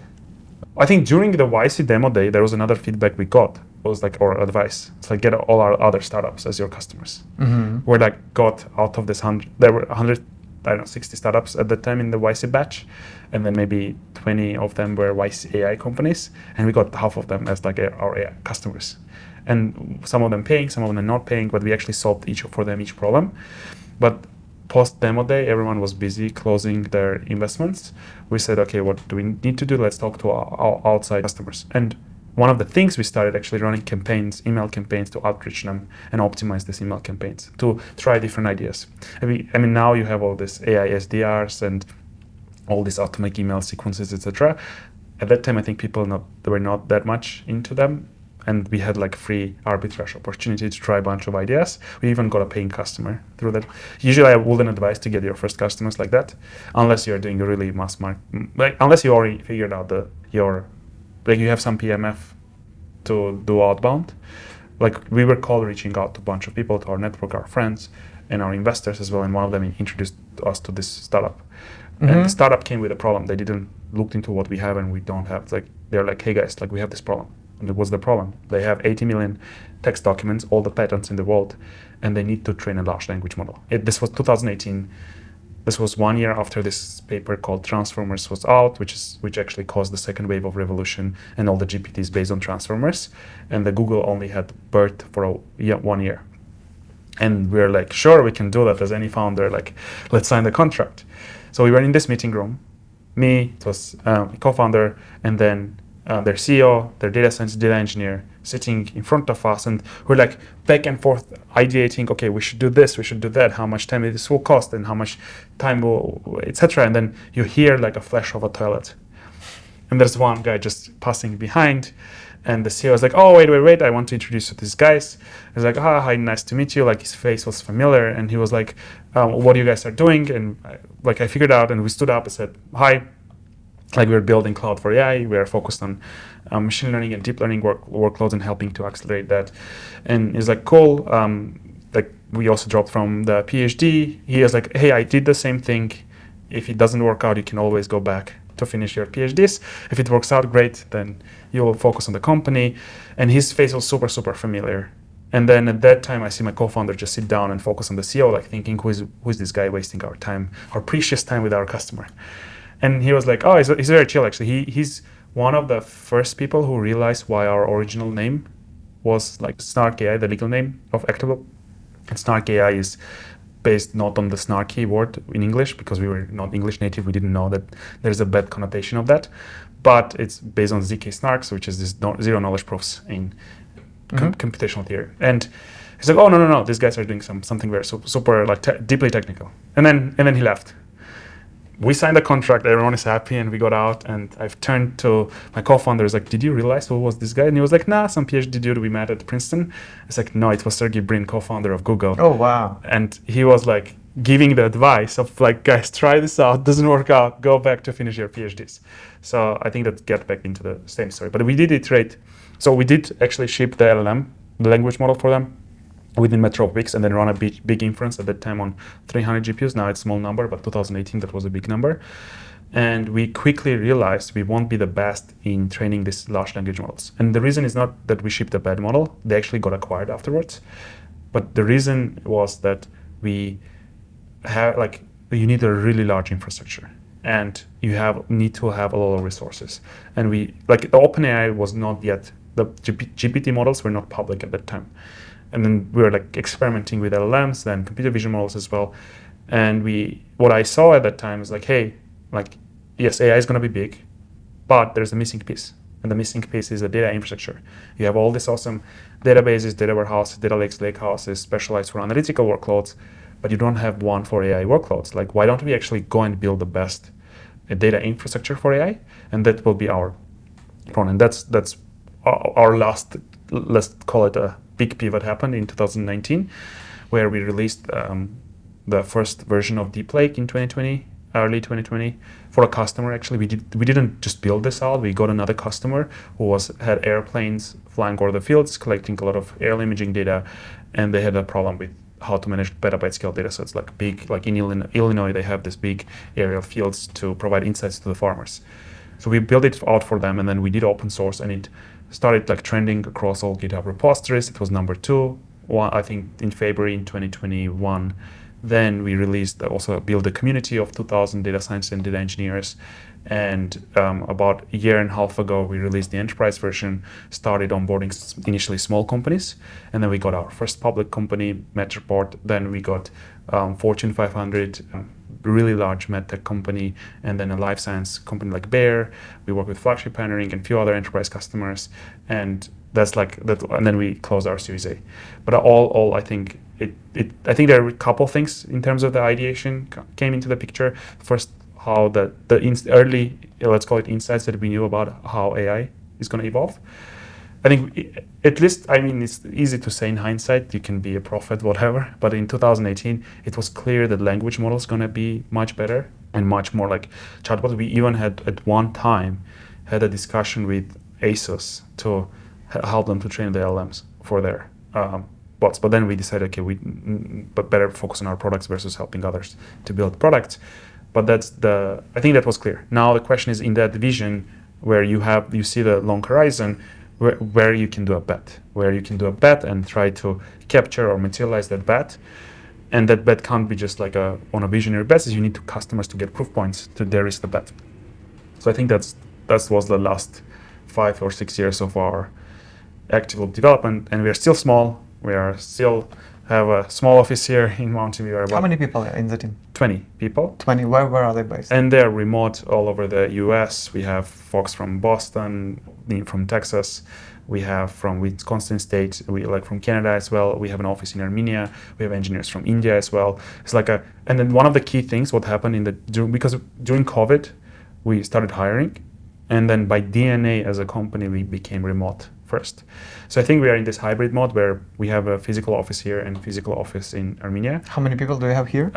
I think during the YC demo day, there was another feedback we got. It was or advice. It's get all our other startups as your customers. Mm-hmm. We're got out of this 100, there were 160 startups at the time in the YC batch, and then maybe 20 of them were YC AI companies, and we got half of them as our AI customers. And some of them paying, some of them not paying, but we actually solved each problem. But post demo day, everyone was busy closing their investments. We said, okay, what do we need to do? Let's talk to our outside customers. And one of the things we started actually running campaigns, email campaigns, to outreach them and optimize these email campaigns to try different ideas. I mean, now you have all this AI SDRs and all these automatic email sequences, etc. At that time, I think people were not that much into them. And we had free arbitrage opportunity to try a bunch of ideas. We even got a paying customer through that. Usually I wouldn't advise to get your first customers like that, unless you're doing a really mass market, unless you already figured out you have some PMF to do outbound. We were reaching out to a bunch of people, to our network, our friends, and our investors as well. And one of them introduced us to this startup. Mm-hmm. And the startup came with a problem. They didn't look into what we have and we don't have. They're hey guys, we have this problem. And what's the problem? They have 80 million text documents, all the patents in the world, and they need to train a large language model. This was 2018. This was 1 year after this paper called Transformers was out, which actually caused the second wave of revolution and all the GPTs based on Transformers. And the Google only had BERT for 1 year. And we're like, sure, we can do that as any founder, like, let's sign the contract. So we were in this meeting room, me, it was a co-founder, and then their CEO, their data science, data engineer, sitting in front of us, and we're like back and forth ideating, okay, we should do this, we should do that, how much time this will cost, and how much time will, etc. And then you hear like a flash of a toilet. And there's one guy just passing behind, and the CEO is like, oh, wait, I want to introduce you to these guys. He's like, hi, nice to meet you. Like, his face was familiar, and he was like, what you guys are doing? And I figured out, and we stood up and said, hi, like, we're building cloud for AI. We are focused on machine learning and deep learning workloads and helping to accelerate that. And he's like, cool. Like, we also dropped from the PhD. He was like, hey, I did the same thing. If it doesn't work out, you can always go back to finish your PhDs. If it works out, great, then you will focus on the company. And his face was super, super familiar. And then at that time, I see my co-founder just sit down and focus on the CEO, like thinking, who is this guy wasting our time, our precious time with our customer? And he was like, oh, he's very chill, actually. He's one of the first people who realized why our original name was like Snark AI, the legal name of ActiveLoop. And Snark AI is based not on the snarky word in English, because we were not English native. We didn't know that there's a bad connotation of that. But it's based on ZK snarks, which is this zero knowledge proofs in computational theory. And he's like, oh, no, these guys are doing something very super like deeply technical. And then he left. We signed a contract, everyone is happy, and we got out, and I've turned to my co-founder, is like, did you realize who was this guy? And he was like, nah, some PhD dude we met at Princeton. It's like, no, it was Sergey Brin, co-founder of Google. Oh, wow. And he was like giving the advice of like, guys, try this out, doesn't work out, go back to finish your PhDs. So I think that get back into the same story. But we did iterate. So we did actually ship the LLM, the language model for them, within a matter of weeks, and then run a big inference at that time on 300 GPUs. Now it's a small number, but 2018, that was a big number. And we quickly realized we won't be the best in training these large language models. And the reason is not that we shipped a bad model. They actually got acquired afterwards. But the reason was that we have, like, you need a really large infrastructure, and you need to have a lot of resources. And we, like, the OpenAI was not yet, the GPT models were not public at that time. And then we were like experimenting with LLMs, then computer vision models as well. And what I saw at that time is like, hey, like, yes, AI is going to be big, but there's a missing piece. And the missing piece is the data infrastructure. You have all these awesome databases, data warehouses, data lakes, lakehouses, specialized for analytical workloads, but you don't have one for AI workloads. Like, why don't we actually go and build the best data infrastructure for AI? And that will be our problem. And that's our last, let's call it a big pivot happened in 2019, where we released the first version of Deep Lake in 2020, early 2020, for a customer. Actually, we didn't just build this out. We got another customer who had airplanes flying over the fields, collecting a lot of aerial imaging data, and they had a problem with how to manage petabyte scale data sets, like big, like in Illinois, they have this big aerial fields to provide insights to the farmers. So we built it out for them, and then we did open source, and it started like trending across all GitHub repositories. It was number 2, I think, in February in 2021. Then we released, also built a community of 2,000 data scientists and data engineers. And about a year and a half ago, we released the enterprise version, started onboarding initially small companies. And then we got our first public company, Matterport. Then we got Fortune 500, really large medtech company, and then a life science company like Bayer. We work with Flagship Pioneering and a few other enterprise customers, and that's like that. And then we closed our Series A. But all I think I think there are a couple things in terms of the ideation came into the picture. First, how the early, let's call it, insights that we knew about how AI is going to evolve. I think, at least, I mean, it's easy to say in hindsight, you can be a prophet, whatever, but in 2018, it was clear that language models going to be much better and much more like chatbots. We even had, at one time, had a discussion with ASUS to help them to train the LLMs for their bots. But then we decided, okay, but better focus on our products versus helping others to build products. But I think that was clear. Now the question is, in that vision where you see the long horizon, where you can do a bet, and try to capture or materialize that bet. And that bet can't be just like on a visionary basis. You need customers to get proof points to there is the bet. So I think that was the last 5 or 6 years of our ActiveLoop development, and we are still small. We are still have a small office here in Mountain View. How many people are in the team? 20 people. 20. Where are they based? And they're remote all over the US. We have folks from Boston, from Texas. We have from Wisconsin State. We from Canada as well. We have an office in Armenia. We have engineers from India as well. It's and then one of the key things what happened because during COVID, we started hiring, and then by DNA as a company, we became remote first. So I think we are in this hybrid mode where we have a physical office here and physical office in Armenia. How many people do you have here?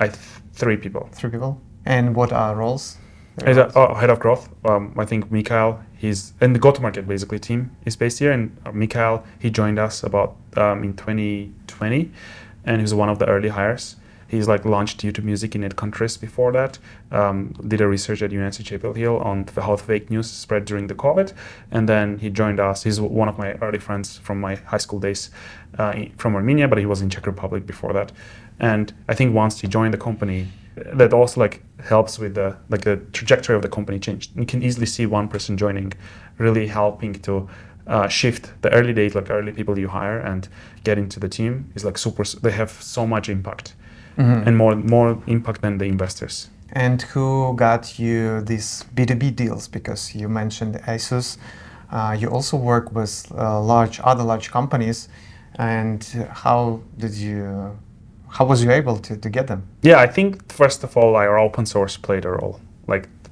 3 people. 3 people. And what are roles? As a head of growth, I think Mikhail, he's in the go-to-market basically team is based here, and Mikhail, he joined us about in 2020, and he was one of the early hires. He's launched YouTube Music in 8 countries before that. Did a research at UNC Chapel Hill on how fake news spread during the COVID, and then he joined us. He's one of my early friends from my high school days from Armenia, but he was in Czech Republic before that. And I think once he joined the company, that also helps with the trajectory of the company changed. You can easily see one person joining, really helping to shift the early days, early people you hire and get into the team is super. They have so much impact. Mm-hmm. And more impact than the investors. And who got you these B2B deals? Because you mentioned Asus. You also work with other large companies. And how was you able to get them? Yeah, I think first of all, our open source played a role.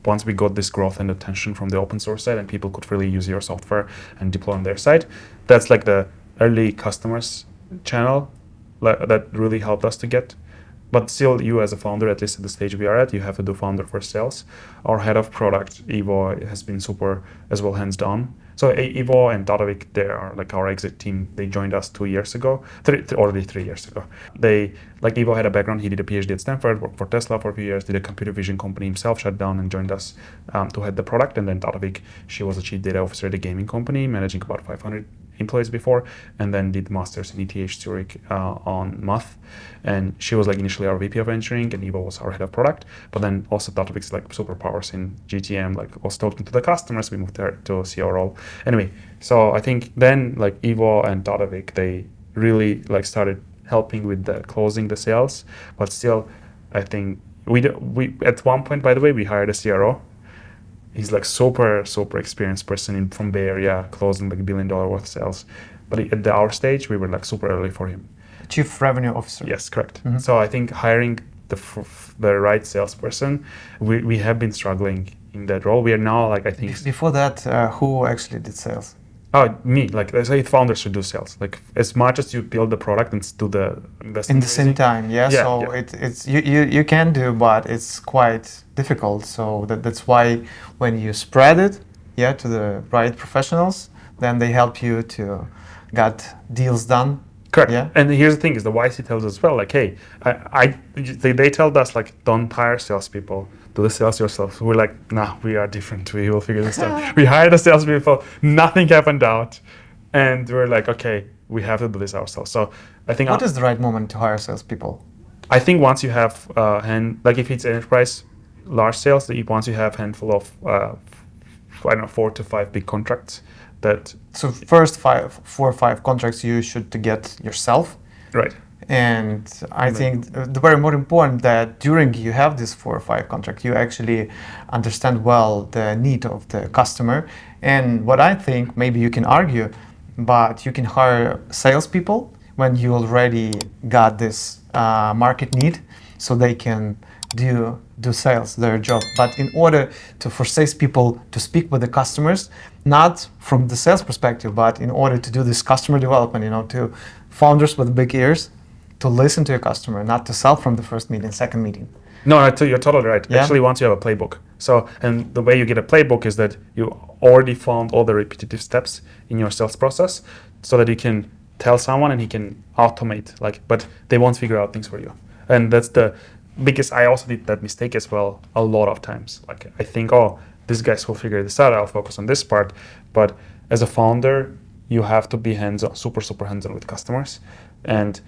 Once we got this growth and attention from the open source side, and people could really use your software and deploy on their side, that's the early customers channel that really helped us to get. But still, you as a founder, at least at the stage we are at, you have to do founder first sales. Our head of product, Ivo, has been super as well, hands down. So Ivo and Davit, they are our exit team. They joined us 2 years ago, already 3 years ago. They, Ivo had a background. He did a PhD at Stanford, worked for Tesla for a few years, did a computer vision company himself, shut down and joined us to head the product. And then Davit, she was a chief data officer at a gaming company, managing about 500 employees before, and then did masters in ETH Zurich on math. And she was initially our VP of engineering, and Ivo was our head of product. But then also Davit's superpowers in GTM, was talking to the customers. We moved there to see our role. Anyway, so I think then Ivo and Davit, they really started helping with the closing the sales. But still, I think we at one point, by the way, we hired a CRO. He's super experienced person from Bay Area, closing $1 billion worth of sales. But at our stage, we were super early for him. Chief Revenue Officer. Yes, correct. Mm-hmm. So I think hiring the right salesperson, we have been struggling in that role. We are now I think. Before that, who actually did sales? Oh, me. I say founders should do sales. As much as you build the product and do the investment. In the same time, yeah. So yeah. It's you can do, but it's quite difficult. So that's why when you spread it, to the right professionals, then they help you to get deals done. Correct. Yeah. And here's the thing: is the YC tells us as well. Hey, they told us don't hire salespeople. Do the sales yourself. We're nah, we are different. We will figure this out. We hired the salespeople. Nothing happened out, and we're okay, we have to do this ourselves. So I think. What is the right moment to hire salespeople? I think once you have if it's enterprise, large sales, once you have a handful of 4 to 5 big contracts. So first 4 or 5 contracts you should to get yourself. Right. And I think the very more important that during you have this 4 or 5 contract, you actually understand well the need of the customer. And what I think, maybe you can argue, but you can hire salespeople when you already got this market need, so they can do sales, their job. But in order for salespeople to speak with the customers, not from the sales perspective, but in order to do this customer development, to founders with big ears, to listen to your customer, not to sell from the first meeting, second meeting. No, you're totally right. Yeah? Actually, once you have a playbook. So, and the way you get a playbook is that you already found all the repetitive steps in your sales process, so that you can tell someone and he can automate, but they won't figure out things for you. And that's the biggest, I also did that mistake as well a lot of times. I think, these guys will figure this out, I'll focus on this part. But as a founder, you have to be hands-on, super hands-on with customers. And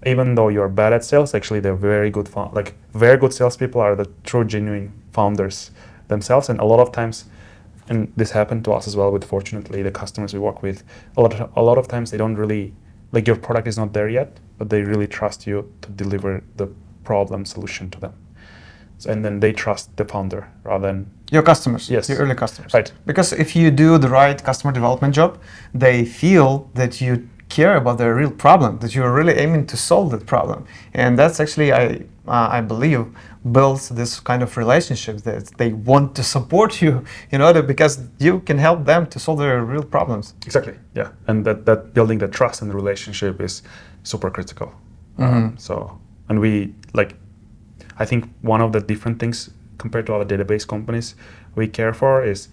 even though you're bad at sales, actually they're very good, very good salespeople are the true, genuine founders themselves. And a lot of times, and this happened to us as well with, fortunately, the customers we work with, a lot of times they don't really, like, your product is not there yet, but they really trust you to deliver the problem solution to them. And then they trust the founder rather than your customers, yes, your early customers. Right. Because if you do the right customer development job, they feel that you care about their real problem, that you're really aiming to solve that problem. And that's actually, I believe, builds this kind of relationship that they want to support you, because you can help them to solve their real problems. Exactly, yeah. And that building the trust and the relationship is super critical. And we, I think one of the different things compared to other database companies we care for is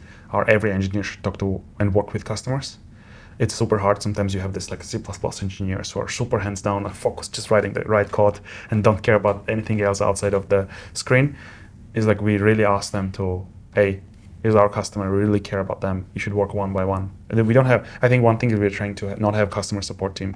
every engineer should talk to and work with customers. It's super hard. Sometimes you have this C++ engineers who are super hands down and focused just writing the right code and don't care about anything else outside of the screen. It's we really ask them to, hey, here's our customer, we really care about them. You should work one by one. And then we don't have, I think one thing is we're trying to not have customer support team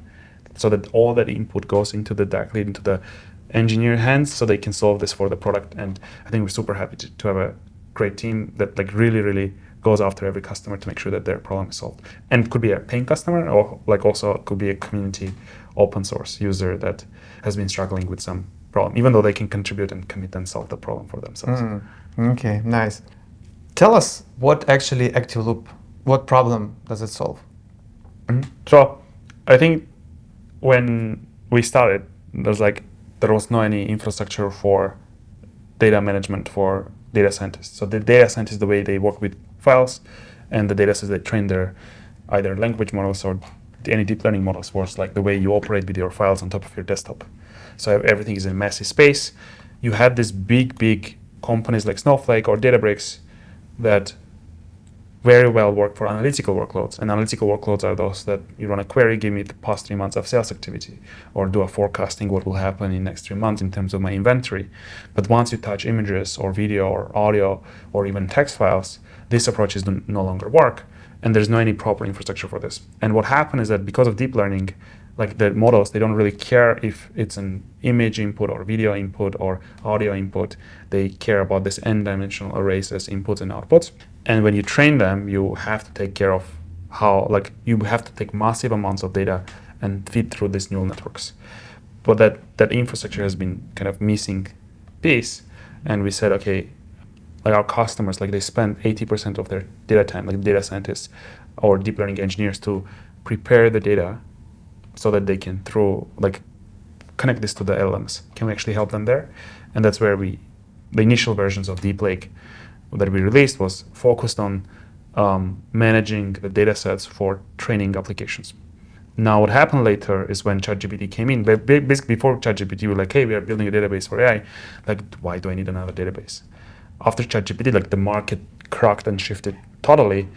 so that all that input goes into the engineer hands so they can solve this for the product. And I think we're super happy to have a great team that really goes after every customer to make sure that their problem is solved. And it could be a paying customer or also it could be a community open source user that has been struggling with some problem, even though they can contribute and commit and solve the problem for themselves. Okay, nice. Tell us what actually ActiveLoop, what problem does it solve? So I think when we started, there was no any infrastructure for data management for data scientists. So the data scientists, the way they work with files, and the data sets they train their either language models or any deep learning models was the way you operate with your files on top of your desktop. So everything is in a messy space. You had these big companies like Snowflake or Databricks that very well work for analytical workloads. And analytical workloads are those that you run a query, give me the past 3 months of sales activity, or do a forecasting what will happen in the next 3 months in terms of my inventory. But once you touch images or video or audio or even text files, these approaches do no longer work. And there's no any proper infrastructure for this. And what happened is that because of deep learning, the models, they don't really care if it's an image input or video input or audio input. They care about this n-dimensional arrays as inputs and outputs. And when you train them, you have to take care of how, you have to take massive amounts of data and feed through these neural networks. But that infrastructure has been kind of missing piece. And we said, okay, our customers, they spend 80% of their data time, data scientists or deep learning engineers, to prepare the data so that they can connect this to the LLMs. Can we actually help them there? And that's where the initial versions of Deep Lake that we released was focused on managing the data sets for training applications. Now, what happened later is when ChatGPT came in. Basically, before ChatGPT, we were hey, we are building a database for AI. Why do I need another database? After ChatGPT, the market cracked and shifted totally.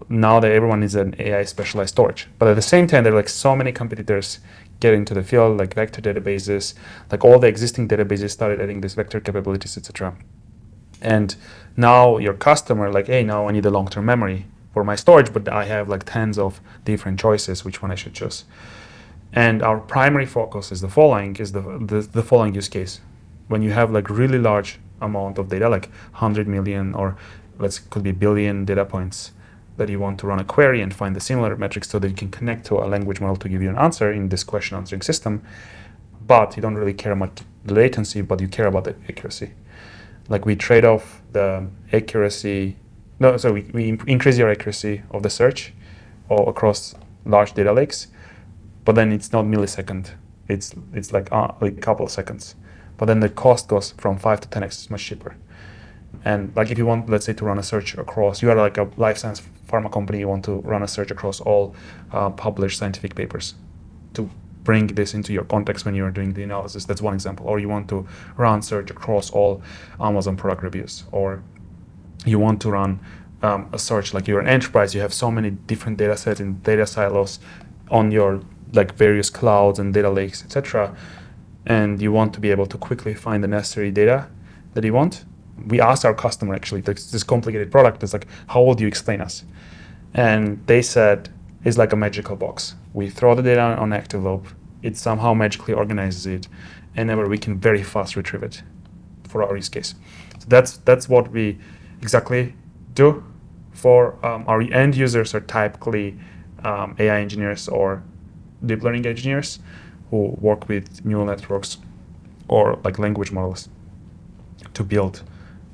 Now that everyone is an AI specialized storage. But at the same time, there are so many competitors get into the field, vector databases, all the existing databases started adding these vector capabilities, etc. And now your customer, hey, now I need a long-term memory for my storage, but I have tens of different choices, which one I should choose. And our primary focus is the following use case. When you have really large amount of data, 100 million or could be billion data points, that you want to run a query and find the similar metrics so that you can connect to a language model to give you an answer in this question answering system. But you don't really care about the latency, but you care about the accuracy. We trade off the accuracy. We increase your accuracy of the search or across large data lakes, but then it's not millisecond. It's a couple of seconds. But then the cost goes from 5 to 10x. It's much cheaper. And if you want, let's say, to run a search across, you are a life science pharma company, you want to run a search across all published scientific papers to bring this into your context when you're doing the analysis. That's one example. Or you want to run search across all Amazon product reviews. Or you want to run a search, you're an enterprise, you have so many different data sets and data silos on your various clouds and data lakes, etc. And you want to be able to quickly find the necessary data that you want. We asked our customer, actually, this complicated product is how would you explain us? And they said, is like a magical box. We throw the data on ActiveLoop, it somehow magically organizes it, and then we can very fast retrieve it for our use case. So that's what we exactly do for our end users are typically AI engineers or deep learning engineers who work with neural networks or like language models to build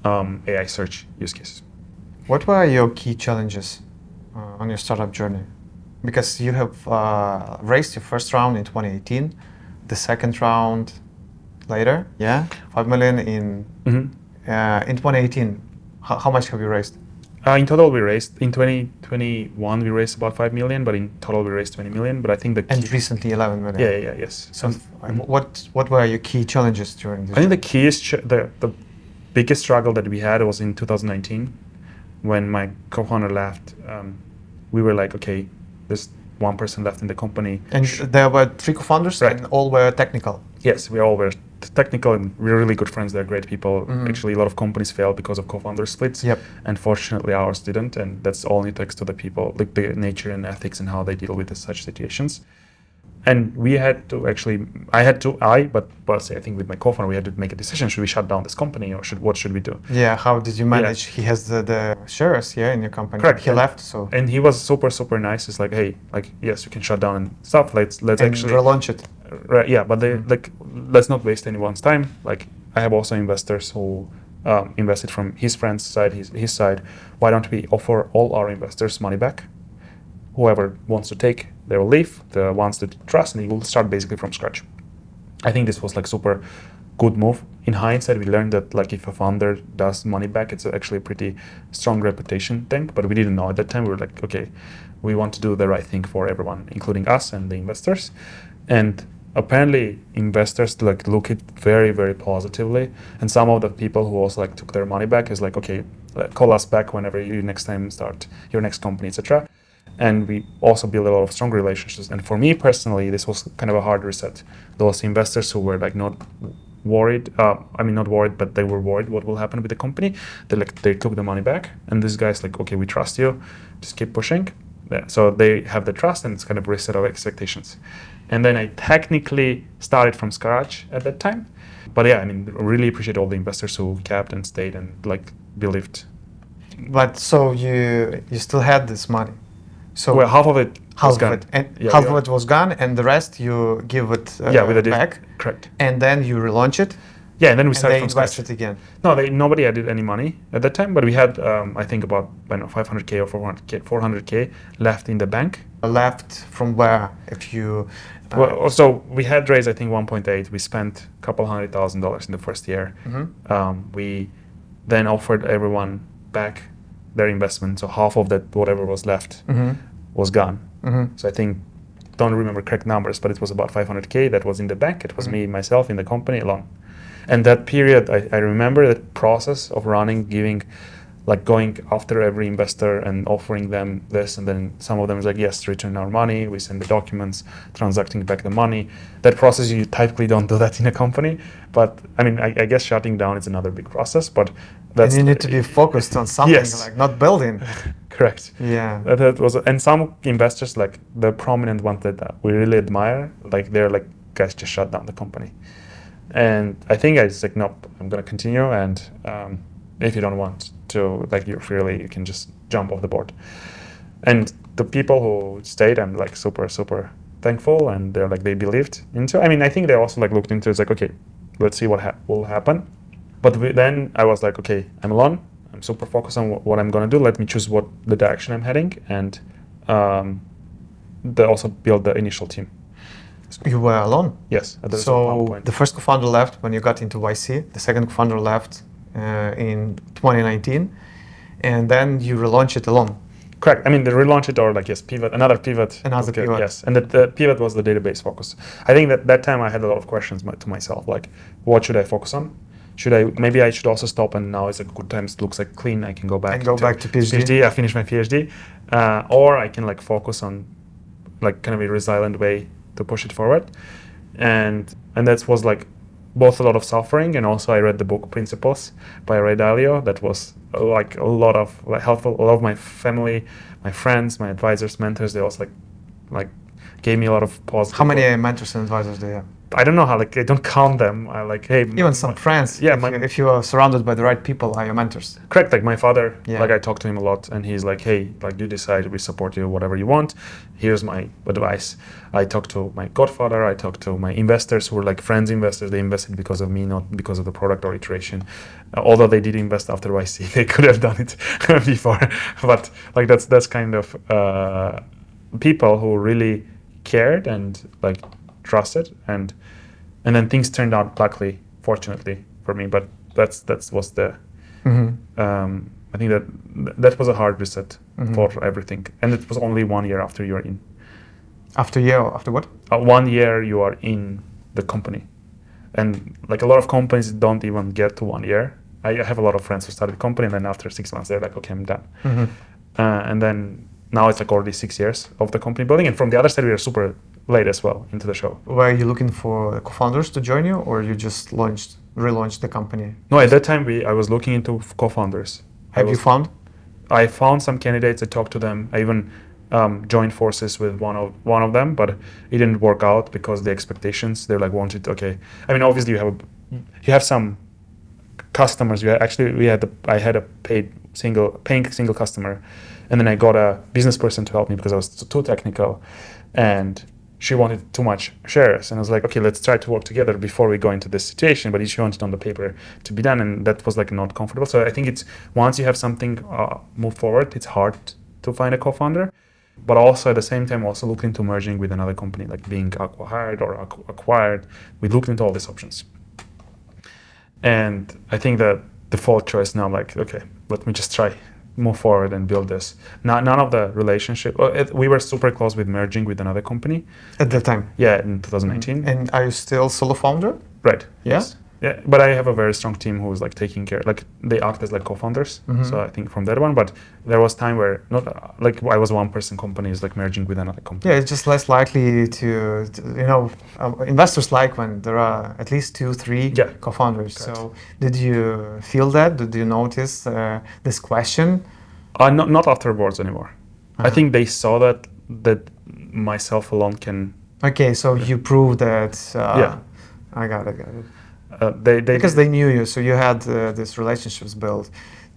AI search use cases. What were your key challenges on your startup journey? Because you have raised your first round in 2018, the second round later, 5 million in 2018. How much have you raised? In total, we raised in 2021 we raised about 5 million, but in total we raised 20 million. But I think the key, and recently 11 million. Yes. So what were your key challenges during this? I think the key is the biggest struggle that we had was in 2019 when my co-founder left. We were like, okay, there's one person left in the company. And there were 3 co-founders, right, and all were technical. Yes, we all were technical, and we're really good friends. They're great people. Actually, a lot of companies fail because of co-founder splits. Yep. And fortunately, ours didn't. And that's only thanks to the people, like the nature and ethics and how they deal with such situations. And we had to actually, but I think with my co-founder, we had to make a decision. Should we shut down this company or what should we do? Yeah, how did you manage? He has the shares, in your company. Correct. He left, so. And he was super, super nice. It's like, hey, yes, you can shut down and stuff. Let's actually relaunch it. Right, yeah, but let's not waste anyone's time. Like, I have also investors who invested from his friend's side, his side. Why don't we offer all our investors money back? Whoever wants to take, they will leave. The ones that trust, and we will start basically from scratch. I think this was like super good move. In hindsight, we learned that like if a founder does money back, it's actually a pretty strong reputation thing. But we didn't know at that time. We were like, okay, we want to do the right thing for everyone, including us and the investors. And apparently, investors look it very, very positively. And some of the people who also took their money back is like, okay, call us back whenever you next time start your next company, etc. And we also build a lot of strong relationships. And for me personally, this was kind of a hard reset. Those investors who were not worried, not worried, but they were worried what will happen with the company. They took the money back. And this guy's like, okay, we trust you, just keep pushing. Yeah. So they have the trust, and it's kind of reset of expectations. And then I technically started from scratch at that time. But I really appreciate all the investors who kept and stayed and believed. But so you still had this money. So half of it was gone. Half of it was gone, and the rest you give it back. Correct. And then you relaunch it. Yeah, and then we started from scratch. Invested again. No, nobody added any money at that time, but we had I think about 500K or 400K left in the bank. Left from where? If you. So we had raised I think 1.8. We spent a couple $100,000 in the first year. We then offered everyone back their investment, so half of that whatever was left was gone. So I think, don't remember correct numbers, but it was about 500K that was in the bank. It was me, myself, in the company alone. And that period, I remember that process of running, going after every investor and offering them this, and then some of them is like, yes, return our money, we send the documents, transacting back the money. That process, you typically don't do that in a company. But I guess shutting down is another big process, but that's... And you need to be focused on something, yes. Not building. Correct. Yeah. That was, and some investors, the prominent ones that we really admire, they're like, guys, just shut down the company. And I think I was like, nope, I'm going to continue. And if you don't want to, you're freely, you can just jump off the board. And the people who stayed, I'm super, super thankful. And they're they believed into. I think they also looked into it. It's okay, let's see what will happen. But then I was like, okay, I'm alone. I'm super focused on what I'm going to do. Let me choose the direction I'm heading. And they also build the initial team. You were alone? Yes. At so point. The first co-founder left when you got into YC. The second co-founder left in 2019. And then you relaunched it alone. Correct. The relaunch it or pivot, another pivot. Another pivot. Yes. And the pivot was the database focus. I think that time I had a lot of questions to myself, what should I focus on? Maybe I should also stop, and now it's a good time. It looks clean. I can go back. Back to PhD. I finished my PhD, or I can focus on kind of a resilient way to push it forward, and that was both a lot of suffering, and also I read the book Principles by Ray Dalio. That was like a lot of helpful. A lot of my family, my friends, my advisors, mentors, they also like gave me a lot of positive. How many mentors and advisors do you have? I don't know how, like, I don't count them. I like, hey, Even some friends. Yeah, if you are surrounded by the right people, are your mentors. Correct. Like my father, Yeah. like I talk to him a lot, and he's like, hey, like you decide, we support you, whatever you want. Here's my advice. I talk to my godfather. I talk to my investors who were like friends investors. They invested because of me, not because of the product or iteration. Although they did invest after YC, they could have done it before. But like that's kind of people who really cared and like trusted, and then things turned out, luckily, fortunately for me. But that was the I think that was a hard reset for everything, and it was only 1 year after you're in. After what? 1 year you are in the company, and like a lot of companies don't even get to 1 year. I have a lot of friends who started a company, and then after 6 months they're like, okay, I'm done. And then now it's like already 6 years of the company building, and from the other side we are super late as well into the show. Were you looking for co-founders to join you, or you just relaunched the company? No, at that time I was looking into co-founders. Have you found? I found some candidates. I talked to them. I even joined forces with one of them, but it didn't work out because the expectations, they're like wanted. Okay, I mean obviously you have some customers. I had a paying single customer, and then I got a business person to help me because I was too technical, and she wanted too much shares, and I was like, okay, let's try to work together before we go into this situation. But she wanted on the paper to be done, and that was like not comfortable. So I think it's once you have something move forward, it's hard to find a co-founder. But also at the same time, also look into merging with another company, like being acquired or acquired. We looked into all these options, and I think that default choice now, like, okay, let me just try move forward and build this. None of the relationship. We were super close with merging with another company at that time. Yeah, in 2019. And are you still solo founder? Right. Yeah? Yes. Yeah, but I have a very strong team who is like taking care. Like they act as like co-founders. So I think from that one. But there was time where not like I was one person company is like merging with another company. Yeah, it's just less likely to investors like when there are at least 2-3 co-founders. Correct. So did you feel that? Did you notice this question? Not afterwards anymore. I think they saw that myself alone can. Okay, so you proved that. I got it. Because they knew you, so you had these relationships built,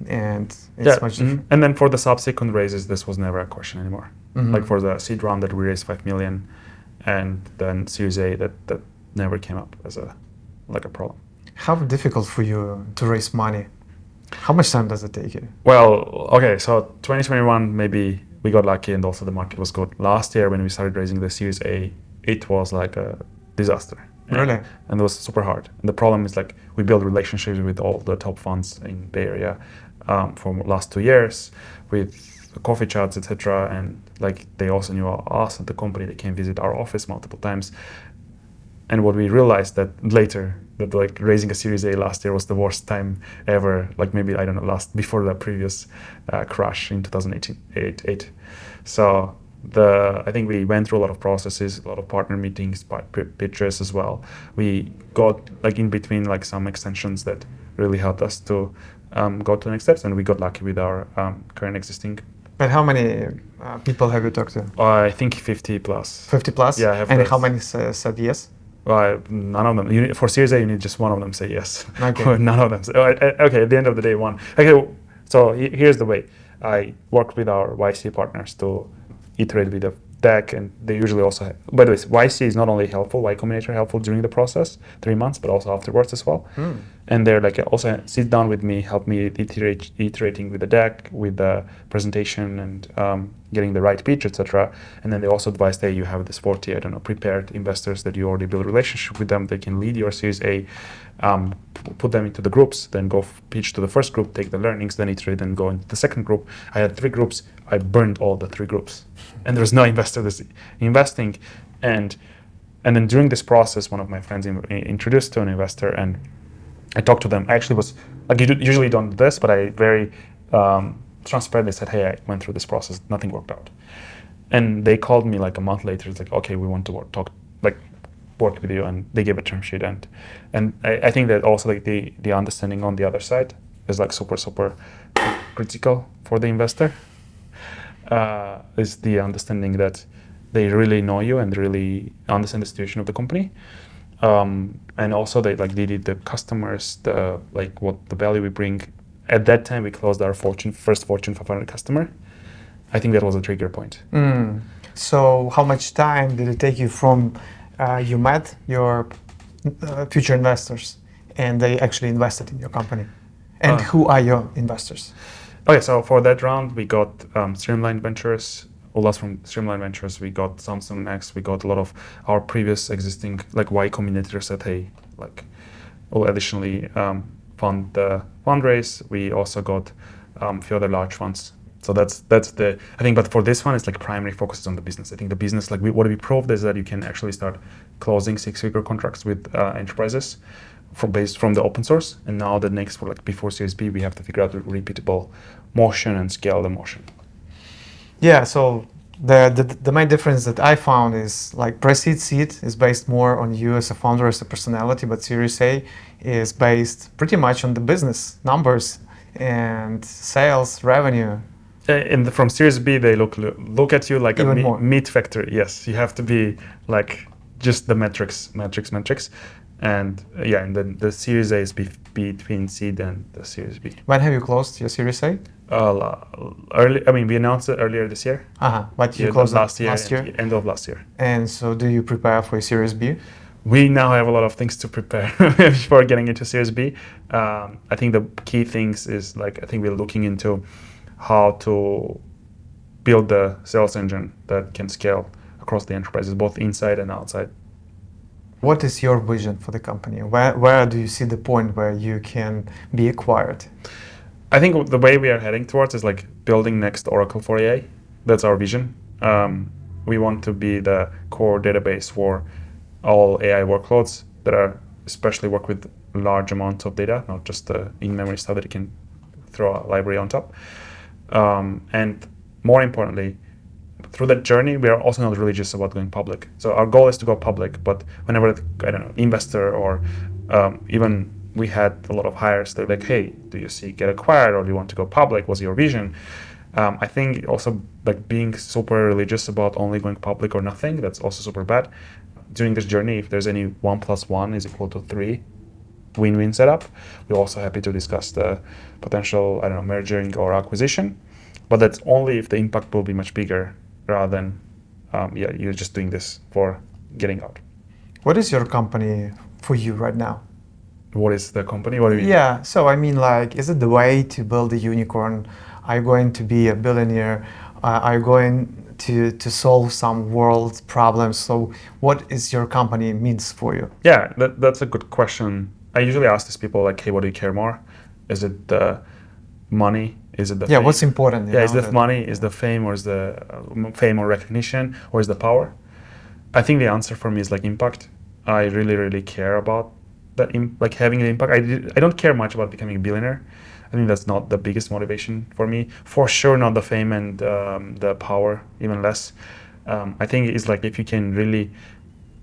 and it's much different. And then for the subsequent raises, this was never a question anymore. Like for the seed round that we raised 5 million, and then Series A that never came up as a problem. How difficult for you to raise money? How much time does it take you? Well, okay, so 2021 maybe we got lucky, and also the market was good. Last year when we started raising the Series A, it was like a disaster. Really? And it was super hard. And the problem is like we built relationships with all the top funds in Bay Area for the last 2 years with coffee chats, etc. And like they also knew us and the company. They came visit our office multiple times. And what we realized that later that like raising a Series A last year was the worst time ever. Like maybe I don't know before the previous crash in 2008. So. I think we went through a lot of processes, a lot of partner meetings, pitches as well. We got like in between like some extensions that really helped us to go to the next steps, and we got lucky with our current existing. But how many people have you talked to? I think 50 plus. 50 plus? Yeah. And how many said yes? None of them. For Series A, you need just one of them say yes. Okay. None of them say. Okay. At the end of the day, one. Okay. So here's the way. I worked with our YC partners to iterate with the deck, and they usually also have, by the way, YC is not only helpful, Y Combinator helpful during the process, 3 months, but also afterwards as well. And they're like also sit down with me, help me iterating with the deck, with the presentation, and getting the right pitch, etc. And then they also advise, hey, you have this 40, prepared investors that you already build a relationship with them. They can lead your Series A, put them into the groups, then go pitch to the first group, take the learnings, then iterate and go into the second group. I had 3 groups. I burned all the 3 groups, and there's no investor that's investing. And then during this process, one of my friends introduced to an investor, and I talked to them. I actually was like, you usually don't do this, but I very transparently said, hey, I went through this process, nothing worked out. And they called me like a month later. It's like, okay, we want to talk. Like, work with you, and they give a term sheet, and I think that also like the understanding on the other side is like super critical for the investor. Is the understanding that they really know you and really understand the situation of the company, and also they did the customers, the like what the value we bring. At that time, we closed our first Fortune 500 customer. I think that was a trigger point. So how much time did it take you from you met your future investors and they actually invested in your company? And who are your investors? Okay, so for that round, we got Streamline Ventures. All us from Streamline Ventures, we got Samsung Next, we got a lot of our previous existing like Y Combinator said, hey, like we'll additionally fund the fundraise. We also got a few other large funds. So that's the, I think, but for this one, it's like primary focus on the business. I think the business, like what we proved is that you can actually start closing 6-figure contracts with enterprises based from the open source. And now the next, for like before Series B, we have to figure out the repeatable motion and scale the motion. Yeah, so the main difference that I found is like pre-seed seed is based more on you as a founder, as a personality, but Series A is based pretty much on the business numbers and sales revenue. And from Series B, they look at you like Even a meat factory. Yes, you have to be like just the metrics. And yeah, and then the Series A is between seed and the Series B. When have you closed your Series A? Early. I mean, we announced it earlier this year. But you closed last year? End of last year. And so do you prepare for Series B? We now have a lot of things to prepare before getting into Series B. I think the key things is like, I think we're looking into how to build the sales engine that can scale across the enterprises, both inside and outside. What is your vision for the company? Where do you see the point where you can be acquired? I think the way we are heading towards is like building next Oracle for AI. That's our vision. We want to be the core database for all AI workloads that are especially work with large amounts of data, not just the in-memory stuff that you can throw a library on top. And more importantly, through that journey, we are also not religious about going public. So our goal is to go public, but whenever, I don't know, investor or even we had a lot of hires, they're like, hey, do you see get acquired or do you want to go public? What's your vision? I think also like being super religious about only going public or nothing, that's also super bad. During this journey, if there's any 1 + 1 is equal to 3 win-win setup, we're also happy to discuss the potential, I don't know, merging or acquisition. But that's only if the impact will be much bigger rather than, you're just doing this for getting out. What is your company for you right now? What is the company? What do you mean? Yeah, so I mean, like, is it the way to build a unicorn? Are you going to be a billionaire? Are you going to solve some world problems? So what is your company means for you? Yeah, that's a good question. I usually ask these people like, hey, what do you care more? Is it the money? Is it the fame? What's important? Is the money? Is the fame, or is the fame or recognition, or is the power? I think the answer for me is like impact. I really care about that, like having an impact. I don't care much about becoming a billionaire. I think that's not the biggest motivation for me. For sure, not the fame and the power, even less. I think it's like if you can really,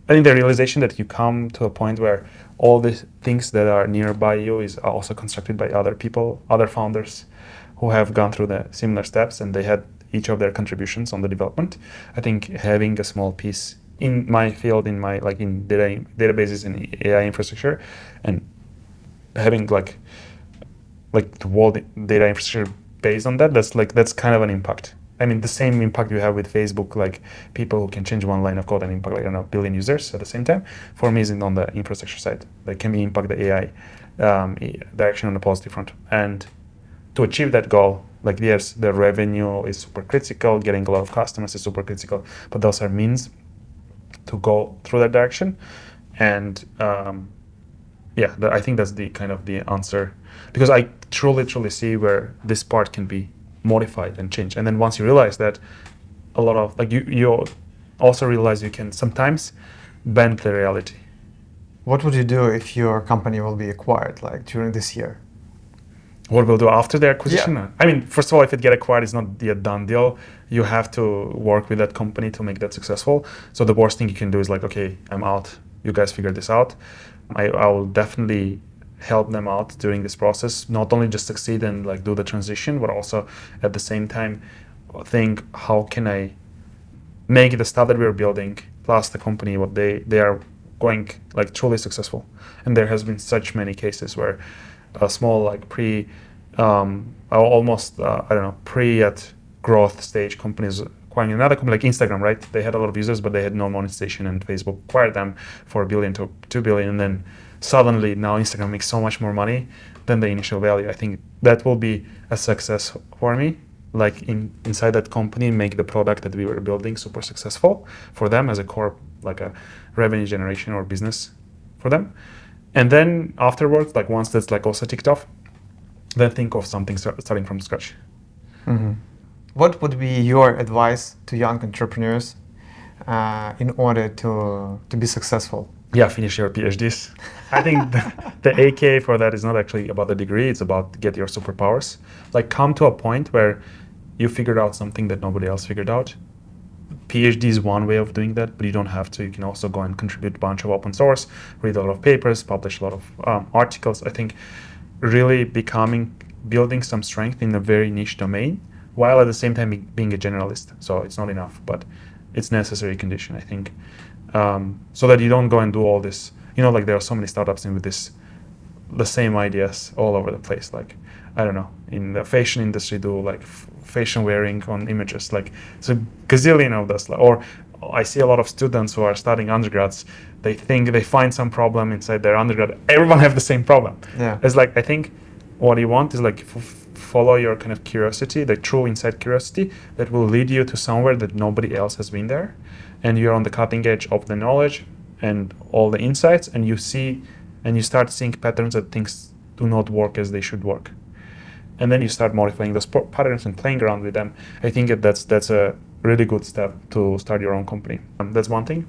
I think the realization that you come to a point where all the things that are nearby you is also constructed by other people, other founders who have gone through the similar steps and they had each of their contributions on the development. I think having a small piece in my field, in my like in databases and AI infrastructure, and having like the world data infrastructure based on that, that's kind of an impact. I mean, the same impact you have with Facebook, like people who can change one line of code and impact like, I don't know, 1 billion users at the same time. For me, isn't on the infrastructure side. Like, can we impact the AI direction on the positive front? And to achieve that goal, like yes, the revenue is super critical, getting a lot of customers is super critical, but those are means to go through that direction. And I think that's the kind of the answer, because I truly see where this part can be modified and changed. And then once you realize that, a lot of like you also realize you can sometimes bend the reality. What would you do if your company will be acquired, like during this year? What we'll do after the acquisition? Yeah. I mean, first of all, if it get acquired, it's not a done deal. You have to work with that company to make that successful. So the worst thing you can do is like, okay, I'm out. you guys figure this out. I will definitely help them out during this process, not only just succeed and like do the transition, but also at the same time think how can I make the stuff that we're building plus the company what they are going like truly successful. And there has been such many cases where a small like almost I don't know, pre at growth stage companies acquiring another company like Instagram, right? They had a lot of users, but they had no monetization, and Facebook acquired them for $1 billion to $2 billion, and then suddenly now Instagram makes so much more money than the initial value. I think that will be a success for me. Like inside that company, make the product that we were building super successful for them as a core, like a revenue generation or business for them. And then afterwards, like once that's like also ticked off, then think of something starting from scratch. Mm-hmm. What would be your advice to young entrepreneurs in order to be successful? Yeah, finish your PhDs. I think the AKA for that is not actually about the degree, it's about get your superpowers. Like come to a point where you figured out something that nobody else figured out. PhD is one way of doing that, but you don't have to. You can also go and contribute a bunch of open source, read a lot of papers, publish a lot of articles. I think really building some strength in a very niche domain, while at the same time being a generalist. So it's not enough, but it's necessary condition, I think. So that you don't go and do all this, like there are so many startups with the same ideas all over the place. Like, I don't know, in the fashion industry do like fashion wearing on images, like it's a gazillion of this. Or I see a lot of students who are studying undergrads, they think they find some problem inside their undergrad. Everyone have the same problem. Yeah. It's like, I think what you want is like follow your kind of curiosity, the true inside curiosity that will lead you to somewhere that nobody else has been there. And you're on the cutting edge of the knowledge and all the insights, and you start seeing patterns that things do not work as they should work. And then you start modifying those patterns and playing around with them. I think that's a really good step to start your own company. That's one thing.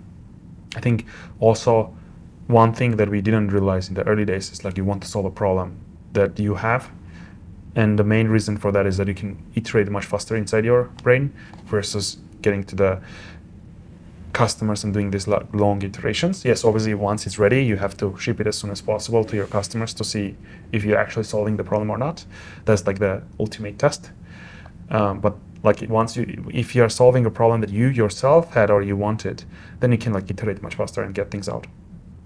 I think also one thing that we didn't realize in the early days is like you want to solve a problem that you have. And the main reason for that is that you can iterate much faster inside your brain versus getting to the customers and doing these long iterations. Yes, obviously once it's ready, you have to ship it as soon as possible to your customers to see if you're actually solving the problem or not. That's like the ultimate test. But like if you're solving a problem that you yourself had or you wanted, then you can like iterate much faster and get things out.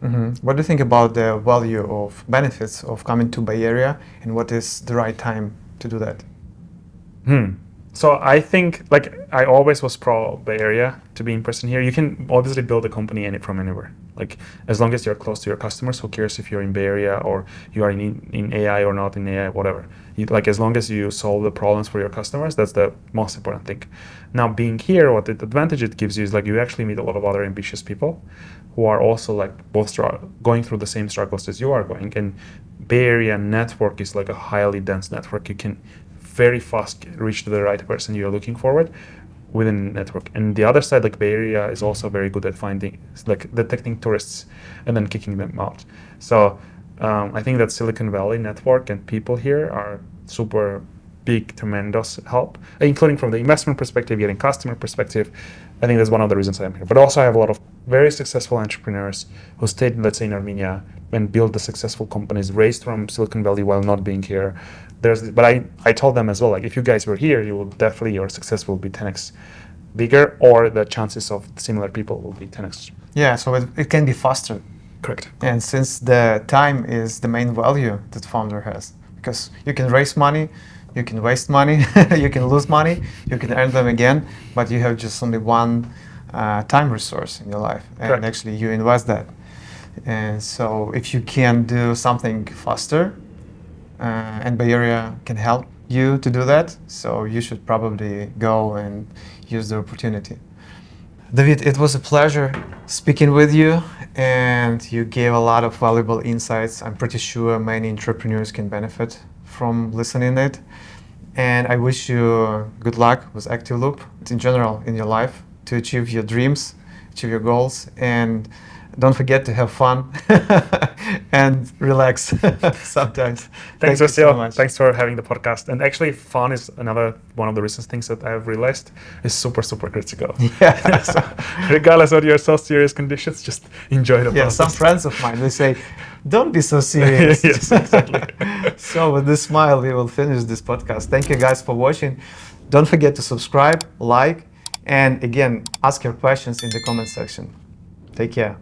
Mm-hmm. What do you think about the value of benefits of coming to Bay Area, and what is the right time to do that? So I think like I always was pro Bay Area to be in person here. You can obviously build a company from anywhere. Like as long as you're close to your customers, who cares if you're in Bay Area or you are in AI or not in AI, whatever. As long as you solve the problems for your customers, that's the most important thing. Now being here, what the advantage it gives you is like you actually meet a lot of other ambitious people who are also like both going through the same struggles as you are going. And Bay Area network is like a highly dense network. You can very fast reach to the right person you're looking forward within the network. And the other side, like Bay Area is also very good at detecting tourists and then kicking them out. So I think that Silicon Valley network and people here are super big, tremendous help, including from the investment perspective, getting customer perspective. I think that's one of the reasons I'm here. But also I have a lot of very successful entrepreneurs who stayed, let's say, in Armenia and built the successful companies raised from Silicon Valley while not being here. But I told them as well, like if you guys were here, your success will be 10x bigger, or the chances of similar people will be 10x. Yeah, so it can be faster. Correct. And since the time is the main value that founder has, because you can raise money, you can waste money, you can lose money, you can earn them again, but you have just only one time resource in your life, and Correct. actually you invest that. And so if you can do something faster, and Bay Area can help you to do that, so you should probably go and use the opportunity. Davit, it was a pleasure speaking with you, and you gave a lot of valuable insights. I'm pretty sure many entrepreneurs can benefit from listening it. And I wish you good luck with ActiveLoop in general in your life to achieve your dreams, achieve your goals, and don't forget to have fun and relax sometimes. Thanks, Thank you so Vasil. much. Thanks for having the podcast. And actually, fun is another one of the recent things that I've realized is super, super critical. Yeah. So, regardless of your so serious conditions, just enjoy the Yeah, process. some friends of mine, they say, don't be so serious. Yes, exactly. So with this smile, we will finish this podcast. Thank you guys for watching. Don't forget to subscribe, like, and again, ask your questions in the comment section. Take care.